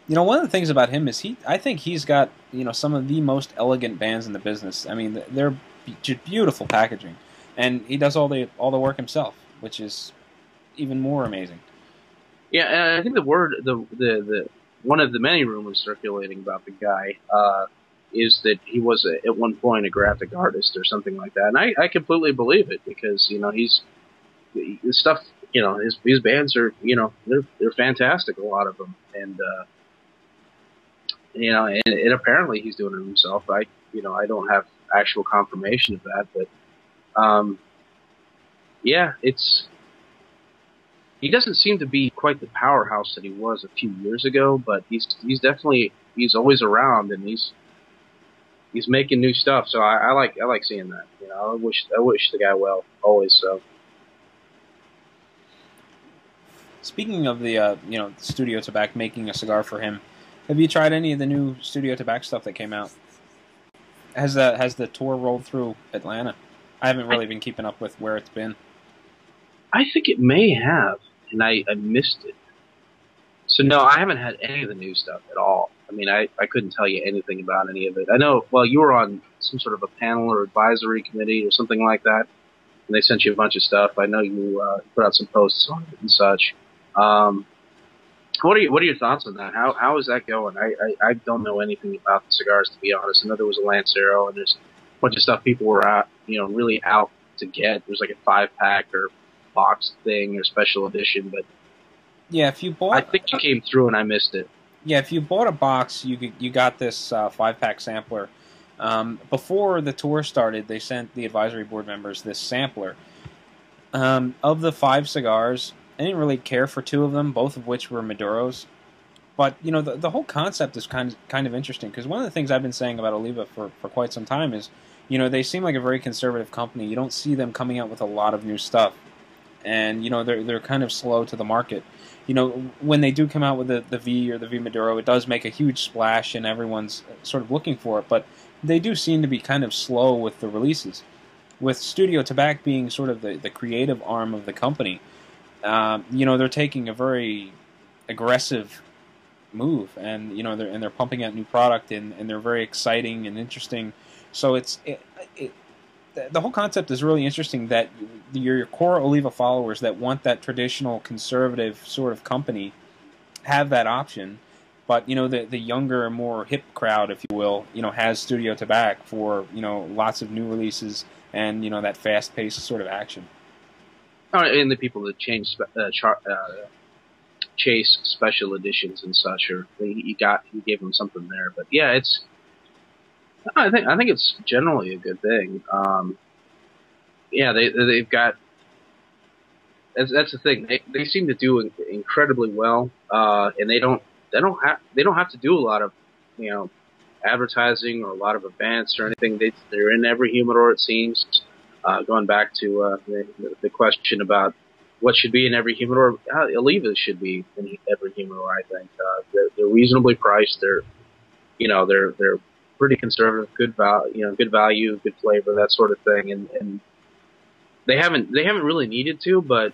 One of the things about him is I think he's got some of the most elegant bands in the business. I mean, they're beautiful packaging, and he does all the work himself, which is even more amazing. Yeah, and I think the one of the many rumors circulating about the guy is that he was at one point a graphic artist or something like that, and I completely believe it, because his stuff, his bands are they're fantastic, a lot of them, and and apparently he's doing it himself. I don't have actual confirmation of that, but yeah, he doesn't seem to be quite the powerhouse that he was a few years ago, but he's always around, and he's making new stuff. So I like seeing that. I wish the guy well, always. So speaking of the Studio Tobacco making a cigar for him, have you tried any of the new Studio Tobacco stuff that came out? Has the tour rolled through Atlanta? I haven't really been keeping up with where it's been. I think it may have, and I missed it. So no, I haven't had any of the new stuff at all. I mean, I couldn't tell you anything about any of it. I know, well, you were on some sort of a panel or advisory committee or something like that, and they sent you a bunch of stuff. I know you put out some posts on it and such. What are your thoughts on that? How is that going? I don't know anything about the cigars, to be honest. I know there was a Lancero, and there's a bunch of stuff people were really out to get. There's like a 5-pack or box thing or special edition, but yeah, if you bought, I think you came through and I missed it. Yeah, if you bought a box, you got this 5-pack sampler. Before the tour started, they sent the advisory board members this sampler. Of the 5 cigars, I didn't really care for 2 of them, both of which were Maduros. But the whole concept is kind of interesting, because one of the things I've been saying about Oliva for quite some time is, they seem like a very conservative company. You don't see them coming out with a lot of new stuff, and they're kind of slow to the market. When they do come out with the V or the V Maduro, it does make a huge splash, and everyone's sort of looking for it. But they do seem to be kind of slow with the releases. With Studio Tobacco being sort of the creative arm of the company, they're taking a very aggressive move, and they're pumping out new product, and they're very exciting and interesting. So the whole concept is really interesting. That your core Oliva followers that want that traditional conservative sort of company have that option, but the younger, more hip crowd, if you will, has Studio Tobacco for lots of new releases and that fast-paced sort of action. Oh, and the people that chase special editions and such, or you gave them something there. But yeah, I think it's generally a good thing. Yeah, they've got. That's the thing. They seem to do incredibly well, and they don't have to do a lot of advertising or a lot of events or anything. They're in every humidor, it seems. Going back to the question about what should be in every humidor, Olivas should be in every humidor. I think they're reasonably priced. They're pretty conservative, good value, good flavor, that sort of thing, and they haven't really needed to, but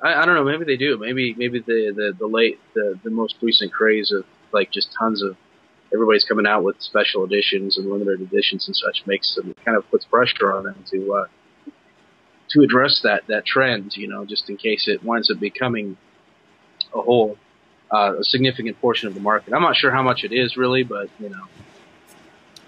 I don't know. Maybe they do. Maybe the most recent craze of like just tons of everybody's coming out with special editions and limited editions and such makes them kind of puts pressure on them to address that trend. Just in case it winds up becoming a significant portion of the market. I'm not sure how much it is really, but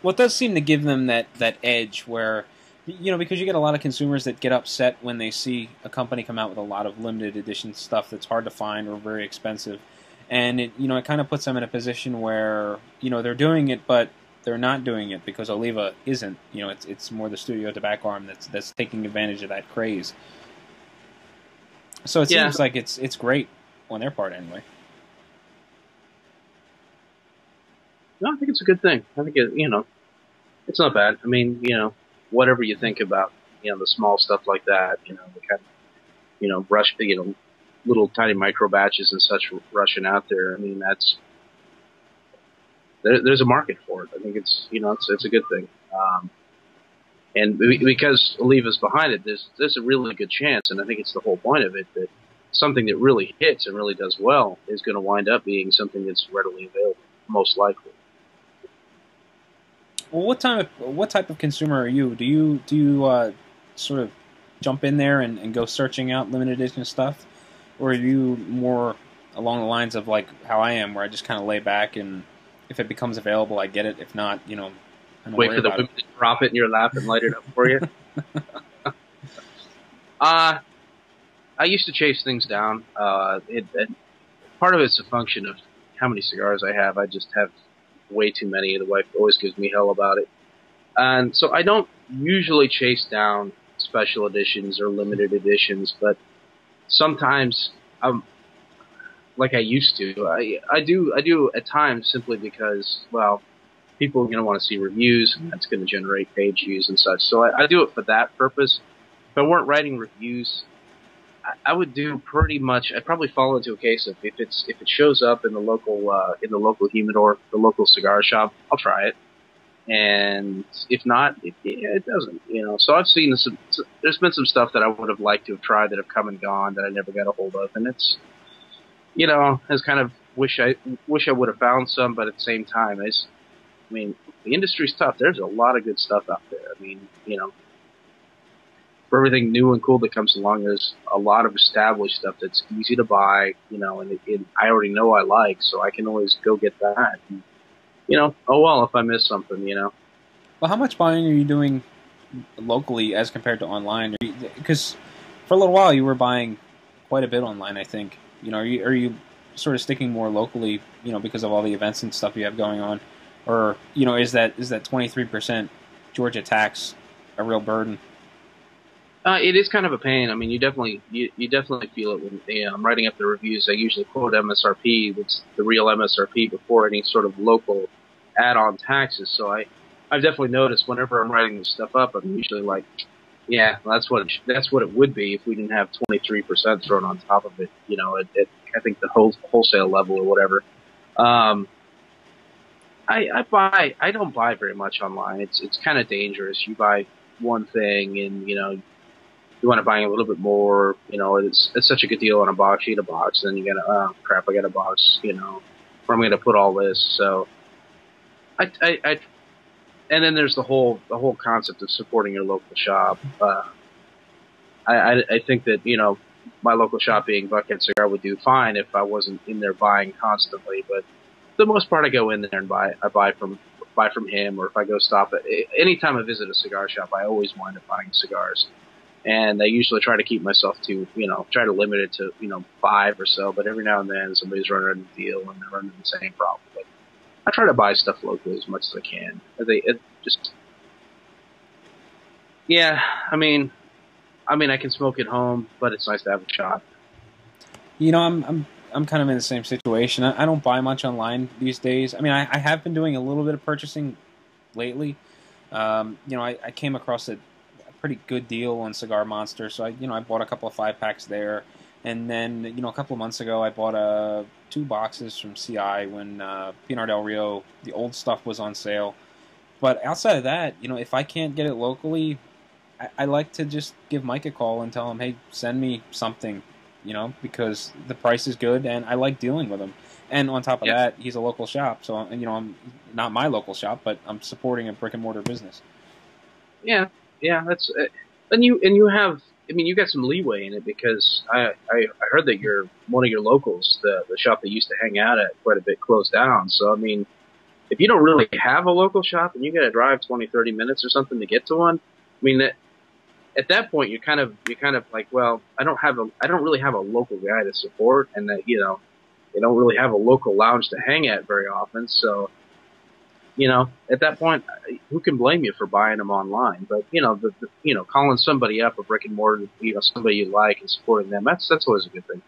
Well, it does seem to give them that edge where, because you get a lot of consumers that get upset when they see a company come out with a lot of limited edition stuff that's hard to find or very expensive. And it kind of puts them in a position where, they're doing it, but they're not doing it because Oliva isn't. It's more the Studio Tobacco arm that's taking advantage of that craze. So it seems like it's great on their part anyway. No, I think it's a good thing. I think it's not bad. I mean, whatever you think about, the small stuff like that, the kind of, brush, little tiny micro batches and such rushing out there. I mean, there's a market for it. I think it's a good thing. And because Oliva's behind it, there's a really good chance, and I think it's the whole point of it, that something that really hits and really does well is going to wind up being something that's readily available, most likely. Well, what type of consumer are you? Do you sort of jump in there and go searching out limited edition stuff, or are you more along the lines of like how I am, where I just kind of lay back and if it becomes available, I get it. If not, I don't wait for the women to drop it in your lap and light it up for you. I used to chase things down. Part of it's a function of how many cigars I have. I just have way too many. The wife always gives me hell about it. And so I don't usually chase down special editions or limited editions, but sometimes like I used to. I do at times simply because, well, people are going to want to see reviews, and that's going to generate page views and such. So I do it for that purpose. If I weren't writing reviews, I would do pretty much. I'd probably fall into a case of if it shows up in the local humidor, the local cigar shop, I'll try it. And if not, it doesn't. So I've seen there's been some stuff that I would have liked to have tried that have come and gone that I never got a hold of, and it's has kind of wish I would have found some, but at the same time, the industry's tough. There's a lot of good stuff out there. I mean, for everything new and cool that comes along, there's a lot of established stuff that's easy to buy, and I already know I like, so I can always go get that. And, oh well, if I miss something, Well, how much buying are you doing locally as compared to online? Because for a little while you were buying quite a bit online, I think. Are you sort of sticking more locally, because of all the events and stuff you have going on, or is that 23% Georgia tax a real burden? It is kind of a pain. I mean, you definitely feel it when I'm writing up the reviews. I usually quote MSRP, that's the real MSRP, before any sort of local add-on taxes. So I've definitely noticed whenever I'm writing this stuff up, I'm usually like, yeah, well, that's what it would be if we didn't have 23% thrown on top of it. I think the wholesale level or whatever. I don't buy very much online. It's kind of dangerous. You buy one thing and you want to buy a little bit more. It's such a good deal on a box. You get a box, and then you got oh crap, I got a box. Where I'm going to put all this. So I and then there's the whole concept of supporting your local shop. I think that, you know, my local shop being Buckhead Cigar would do fine if I wasn't in there buying constantly. But for the most part, I go in there and buy from him, or if I go stop at anytime I visit a cigar shop, I always wind up buying cigars. And I usually try to keep myself to, you know, try to limit it to, you know, 5 or so. But every now and then somebody's running a deal and they're running the same problem. But I try to buy stuff locally as much as I can. Yeah, I mean, I can smoke at home, but it's nice to have a shop. You know, I'm kind of in the same situation. I don't buy much online these days. I mean, I have been doing a little bit of purchasing lately. You know, I came across a pretty good deal on Cigar Monster, so I bought a couple of 5-packs there. And then, you know, a couple of months ago, I bought 2 boxes from CI when Pinar del Rio, the old stuff, was on sale. But outside of that, you know, if I can't get it locally, I like to just give Mike a call and tell him, hey, send me something, you know, because the price is good and I like dealing with him. And on top of that, he's a local shop, so, you know, I'm not my local shop, but I'm supporting a brick and mortar business. Yeah, that's and you have. I mean, you got some leeway in it because I heard that one of your locals, the shop that used to hang out at quite a bit, closed down. So I mean, if you don't really have a local shop and you got to drive 20, 30 minutes or something to get to one, I mean, at that point you're kind of like, well, I don't really have a local guy to support, and that, you know, they don't really have a local lounge to hang at very often. So, you know, at that point, who can blame you for buying them online? But, you know, you know, calling somebody up, a brick and mortar, you know, somebody you like, and supporting them, that's always a good thing.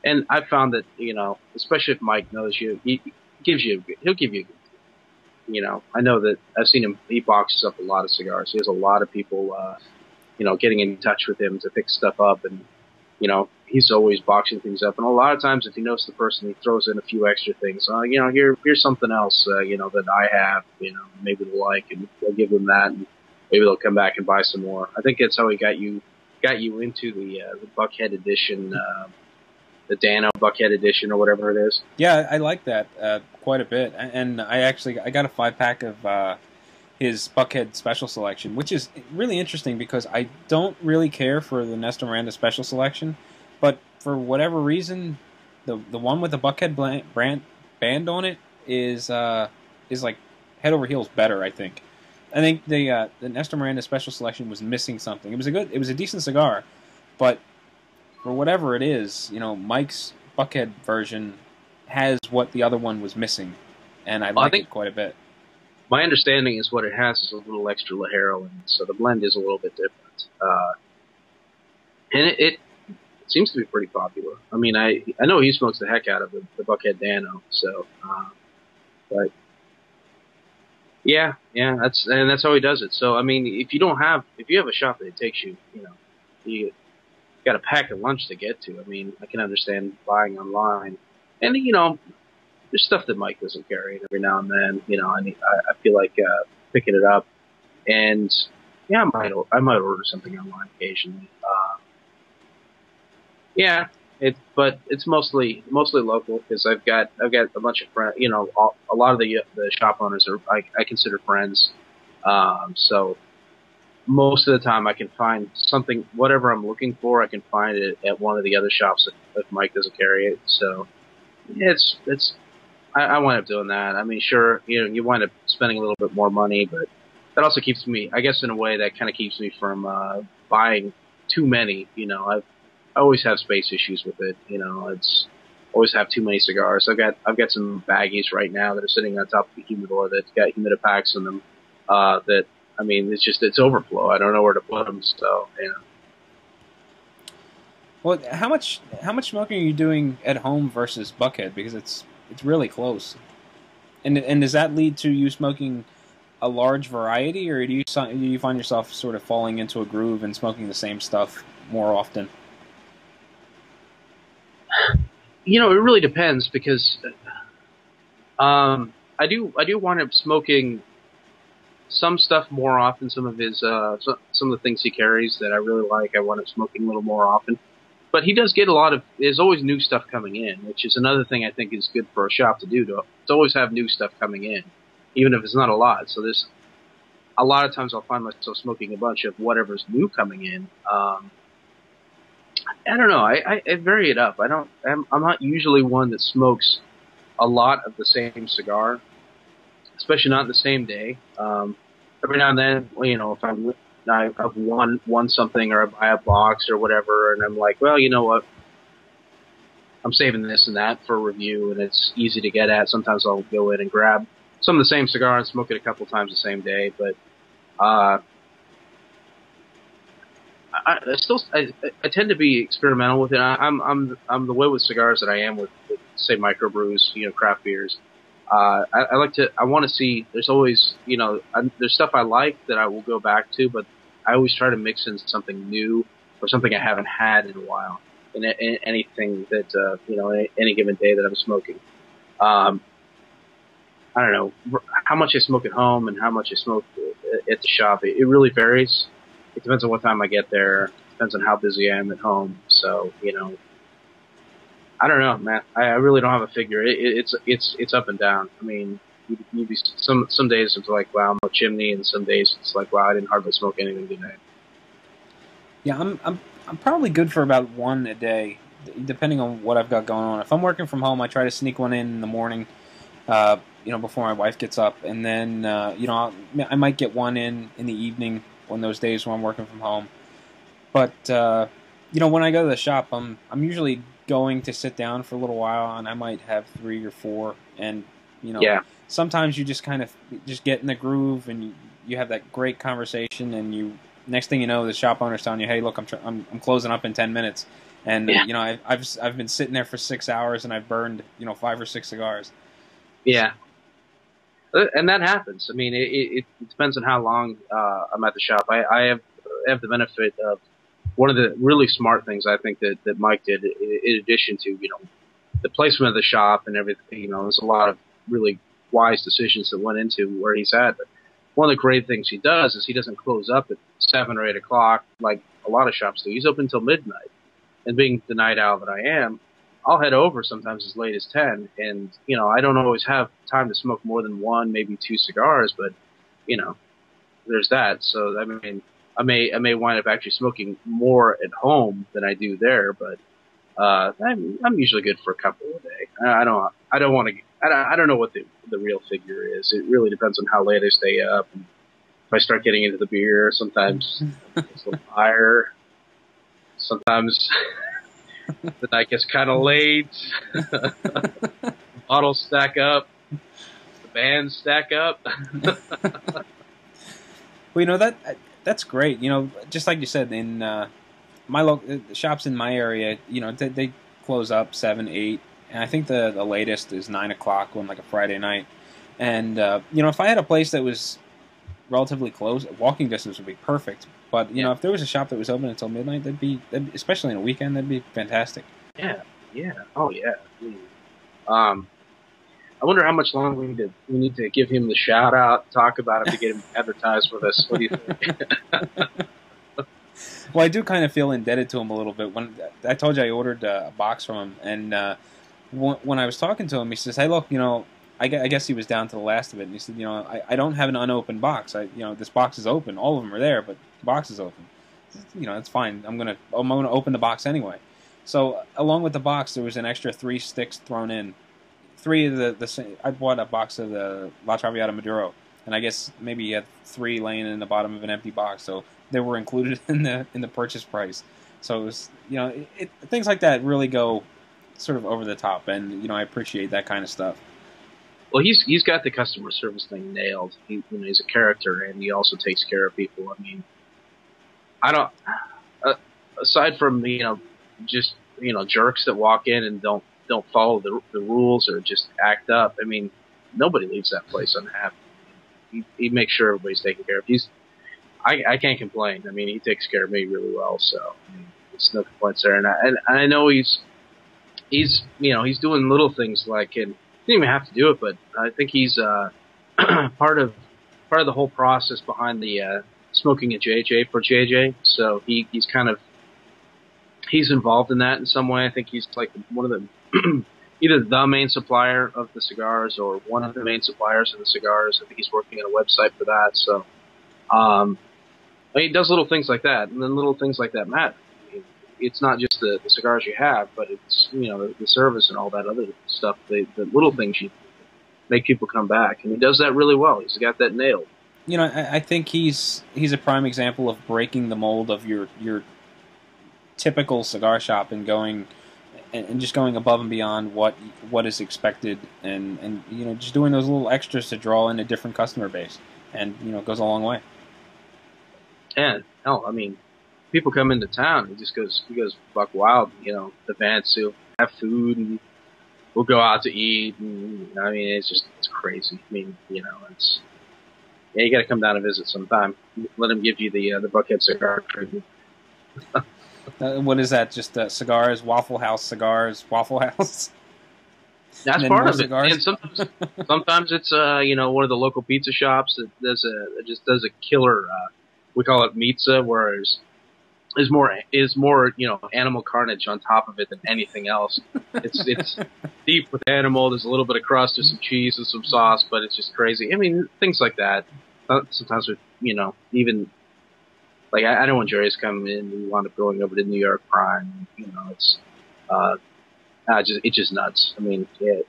And I found that, you know, especially if Mike knows you, he'll give you a good deal. You know, I know that I've seen him, he boxes up a lot of cigars. He has a lot of people, you know, getting in touch with him to pick stuff up, and, you know, he's always boxing things up. And a lot of times, if he knows the person, he throws in a few extra things. You know, here's something else, you know, that I have, you know, maybe they'll like, and they'll give them that, and maybe they'll come back and buy some more. I think that's how he got you into the Buckhead edition, the Dano Buckhead edition, or whatever it is. Yeah, I like that quite a bit, and I got a 5-pack of his Buckhead Special Selection, which is really interesting because I don't really care for the Nestor Miranda Special Selection, but for whatever reason, the one with the Buckhead band on it is like head over heels better. I think the Nestor Miranda Special Selection was missing something. It was a decent cigar, but for whatever it is, you know, Mike's Buckhead version has what the other one was missing, and I like it quite a bit. My understanding is what it has is a little extra Lajero in it, so the blend is a little bit different. And it seems to be pretty popular. I mean, I know he smokes the heck out of the Buckhead Dano, so, but yeah, that's how he does it. So, I mean, if you have a shop that takes you, you know, you got to pack a lunch to get to. I mean, I can understand buying online, and, you know, there's stuff that Mike doesn't carry, and every now and then, you know, I feel like picking it up, and yeah, I might order something online occasionally. Yeah, but it's mostly local because I've got a bunch of friends. You know, a lot of the shop owners I consider friends, so most of the time I can find something, whatever I'm looking for, I can find it at one of the other shops if Mike doesn't carry it. So I wind up doing that. I mean, sure, you know, you wind up spending a little bit more money, but that also keeps me, I guess, in a way that kind of keeps me from buying too many. You know, I always have space issues with it. You know, it's always have too many cigars. I've got some baggies right now that are sitting on top of the humidor that's got humidipacks in them. That, I mean, it's overflow. I don't know where to put them. So, yeah. Well, how much smoking are you doing at home versus Buckhead? Because it's really close. And does that lead to you smoking a large variety, or do you find yourself sort of falling into a groove and smoking the same stuff more often? You know, it really depends because I do wind up smoking some stuff more often. Some of the things he carries that I really like, I wind up smoking a little more often. But he does get there's always new stuff coming in, which is another thing I think is good for a shop to do, to always have new stuff coming in, even if it's not a lot. So a lot of times I'll find myself smoking a bunch of whatever's new coming in. I don't know. I vary it up. I'm not usually one that smokes a lot of the same cigar, especially not in the same day. Every now and then, you know, if I've won something or I buy a box or whatever, and I'm like, well, you know what? I'm saving this and that for review, and it's easy to get at. Sometimes I'll go in and grab some of the same cigar and smoke it a couple times the same day. But I tend to be experimental with it. I'm the way with cigars that I am with say microbrews, you know, craft beers. I want to see. There's always, you know, there's stuff I like that I will go back to, but I always try to mix in something new or something I haven't had in a while. In anything that, you know, any given day that I'm smoking. I don't know how much I smoke at home and how much I smoke at the shop. It really varies. It depends on what time I get there. It depends on how busy I am at home. So, you know, I don't know, man. I really don't have a figure. It's up and down. I mean, you'd be some days it's like, wow, I'm a chimney, and some days it's like, wow, I didn't hardly smoke anything today. Yeah, I'm probably good for about one a day, depending on what I've got going on. If I'm working from home, I try to sneak one in the morning, you know, before my wife gets up, and then you know, I might get one in the evening on those days when I'm working from home. But you know, when I go to the shop, I'm usually going to sit down for a little while, and I might have 3 or 4, and you know, yeah. Sometimes you just kind of just get in the groove, and you have that great conversation, and you. Next thing you know, the shop owner's telling you, "Hey, look, I'm closing up in 10 minutes," and yeah. you know, I've been sitting there for 6 hours, and I've burned, you know, 5 or 6 cigars. Yeah, and that happens. I mean, it depends on how long I'm at the shop. I have the benefit of one of the really smart things I think that Mike did, in addition to, you know, the placement of the shop and everything. You know, there's a lot of really wise decisions that went into where he's at. But one of the great things he does is he doesn't close up at 7 or 8 o'clock like a lot of shops do. He's open until midnight. And being the night owl that I am, I'll head over sometimes as late as 10. And, you know, I don't always have time to smoke more than 1, maybe 2 cigars, but, you know, there's that. So, I mean, I may wind up actually smoking more at home than I do there, but I'm usually good for a couple a day. I don't know what the real figure is. It really depends on how late I stay up. And if I start getting into the beer, sometimes it's a little higher. Sometimes the night gets kind of late. Bottles stack up. The bands stack up. Well, you know, that's great. You know, just like you said, in my shops in my area, you know, they close up 7, 8, and I think the latest is 9 o'clock on like a Friday night. And you know, if I had a place that was relatively close, walking distance would be perfect. But you know, if there was a shop that was open until midnight, that'd be especially on a weekend, that'd be fantastic. Yeah, oh yeah. I wonder how much longer we need to give him the shout out, talk about him to get him advertised with us. What do you think? Well, I do kind of feel indebted to him a little bit. When I told you I ordered a box from him, and when I was talking to him, he says, "Hey, look, you know, I guess he was down to the last of it." And he said, "You know, I don't have an unopened box. You know, this box is open. All of them are there, but the box is open. You know, it's fine. I'm gonna open the box anyway." So along with the box, there was an extra 3 sticks thrown in. 3 of the I bought a box of the La Traviata Maduro, and I guess maybe he had 3 laying in the bottom of an empty box, so they were included in the purchase price. So it was, you know, things like that really go sort of over the top, and you know, I appreciate that kind of stuff. Well, he's got the customer service thing nailed. He's a character, and he also takes care of people. I mean, I don't. Aside from, you know, just, you know, jerks that walk in and don't follow the rules or just act up. I mean, nobody leaves that place unhappy. He makes sure everybody's taken care of. I can't complain. I mean, he takes care of me really well. So I mean, there's no complaints there. And I know he's you know, he's doing little things like, and he didn't even have to do it, but I think he's part of the whole process behind the smoking a JJ for JJ. So he's kind of involved in that in some way. I think he's like one of the either the main supplier of the cigars or one of the main suppliers of the cigars. I think he's working on a website for that. So I mean, he does little things like that, and then little things like that matter. I mean, it's not just the cigars you have, but it's, you know, the service and all that other stuff. The little things you make people come back, and he does that really well. He's got that nailed. You know, I think he's a prime example of breaking the mold of your typical cigar shop and going and just going above and beyond what is expected, and you know, just doing those little extras to draw in a different customer base, and you know, it goes a long way. And hell, I mean, people come into town, he goes buck wild. You know, the Vance will have food, and we'll go out to eat, and I mean, it's crazy. I mean, you know, yeah, you got to come down and visit sometime. Let him give you the Buckhead cigar treatment. What is that? Just cigars, Waffle House cigars, Waffle House. That's part of it. And sometimes it's you know, one of the local pizza shops that does a killer. We call it pizza, where is more you know, animal carnage on top of it than anything else. It's deep with animal. There's a little bit of crust, there's some cheese and some sauce, but it's just crazy. I mean, things like that. Sometimes with, you know, even like I know when Jerry's come in, we wound up going over to New York Prime. You know, it's just nuts. I mean, yeah,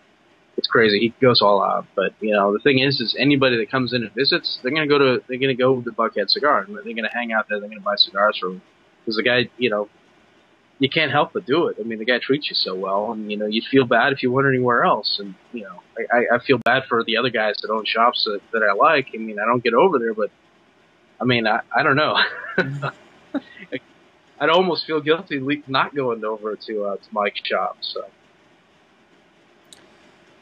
it's crazy. He goes all out. But you know, the thing is anybody that comes in and visits, they're gonna go to Buckhead Cigar. They're gonna hang out there. They're gonna buy cigars from him, because the guy, you know, you can't help but do it. I mean, the guy treats you so well, and you know, you'd feel bad if you went anywhere else. And you know, I feel bad for the other guys that own shops that I like. I mean, I don't get over there, but I mean, I don't know. I'd almost feel guilty not going over to Mike's shop. So,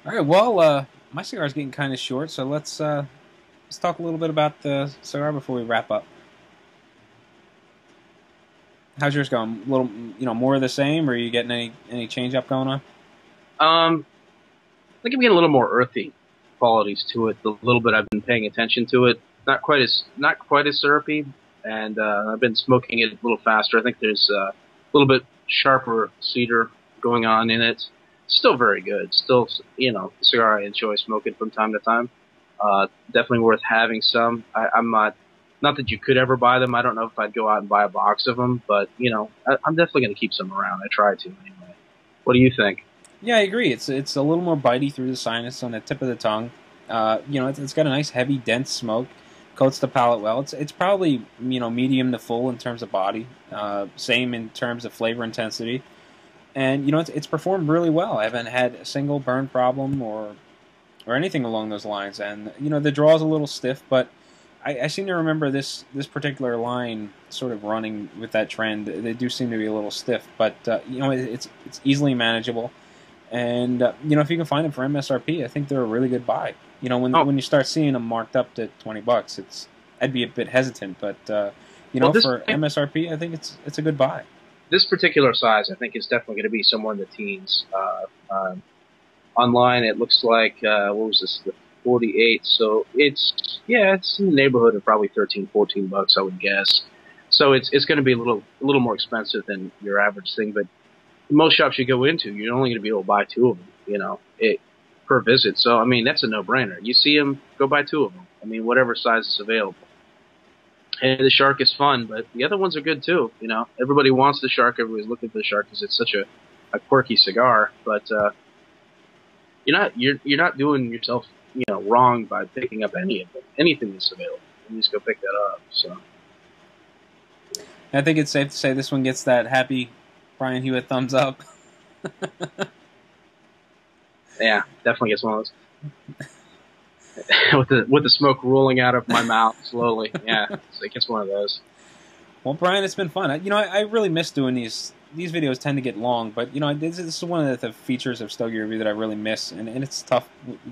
all right. Well, my cigar's getting kind of short, so let's talk a little bit about the cigar before we wrap up. How's yours going? A little, you know, more of the same, or are you getting any change up going on? I think I'm getting a little more earthy qualities to it. The little bit I've been paying attention to it, not quite as syrupy, and I've been smoking it a little faster. I think there's a little bit sharper cedar going on in it. Still very good. Still, you know, a cigar I enjoy smoking from time to time. Definitely worth having some. I'm not that you could ever buy them. I don't know if I'd go out and buy a box of them, but you know, I'm definitely going to keep some around. I try to anyway. What do you think? Yeah, I agree. It's a little more bitey through the sinus on the tip of the tongue. You know, it's got a nice heavy, dense smoke. Coats the palate well. It's probably, you know, medium to full in terms of body. Same in terms of flavor intensity. And you know, it's performed really well. I haven't had a single burn problem or anything along those lines. And you know, the draw is a little stiff, but I seem to remember this particular line sort of running with that trend. They do seem to be a little stiff, but you know, it's easily manageable. And you know, if you can find them for MSRP, I think they're a really good buy. You know, when you start seeing them marked up to $20, I'd be a bit hesitant, but you know, for MSRP, I think it's a good buy. This particular size, I think, is definitely going to be somewhere in the teens. Online, it looks like what was this? The 48. So it's in the neighborhood of probably $13-14, I would guess. So it's going to be a little more expensive than your average thing, but most shops you go into, you're only going to be able to buy two of them, you know, per visit. So, I mean, that's a no-brainer. You see them, go buy two of them. I mean, whatever size is available. And the Shark is fun, but the other ones are good too, you know. Everybody wants the Shark. Everybody's looking for the Shark because it's such a quirky cigar. But you're not doing yourself, you know, wrong by picking up any of them. Anything that's available. You just go pick that up. So I think it's safe to say this one gets that happy Brian Hewitt thumbs up. Yeah, definitely gets one of those. with the smoke rolling out of my mouth slowly. Yeah, it gets one of those. Well, Brian, it's been fun. You know, I really miss doing these. These videos tend to get long, but you know, this is one of the features of Stogie Review that I really miss, and it's tough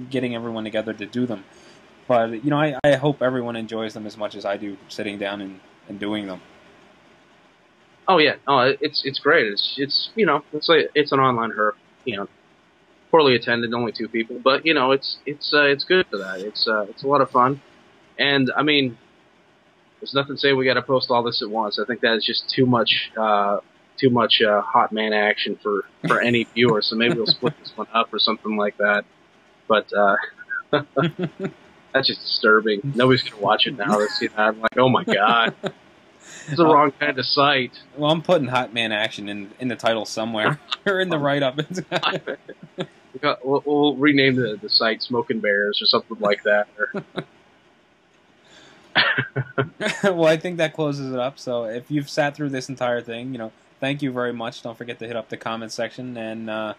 getting everyone together to do them. But you know, I hope everyone enjoys them as much as I do sitting down and doing them. Oh yeah, it's great. It's you know, it's an online herb, you know, poorly attended, only 2 people, but you know, it's good for that. It's a lot of fun, and I mean, there's nothing to say we got to post all this at once. I think that is just too much hot man action for any viewer. So maybe we'll split this one up or something like that. But That's just disturbing. Nobody's gonna watch it now. They see that. I'm like, oh my god, it's the wrong kind of site. Well, I'm putting Hot Man Action in the title somewhere or in the write up. We'll rename the site Smoking Bears or something like that. Well, I think that closes it up. So if you've sat through this entire thing, thank you very much. Don't forget to hit up the comment section and,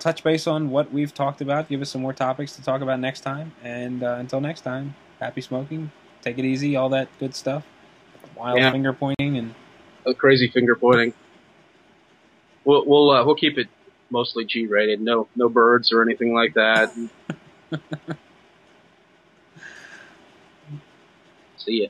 touch base on what we've talked about. Give us some more topics to talk about next time. And until next time, happy smoking. Take it easy. All that good stuff. Wild finger pointing and crazy finger pointing. We'll keep it mostly G-rated. No birds or anything like that. See ya.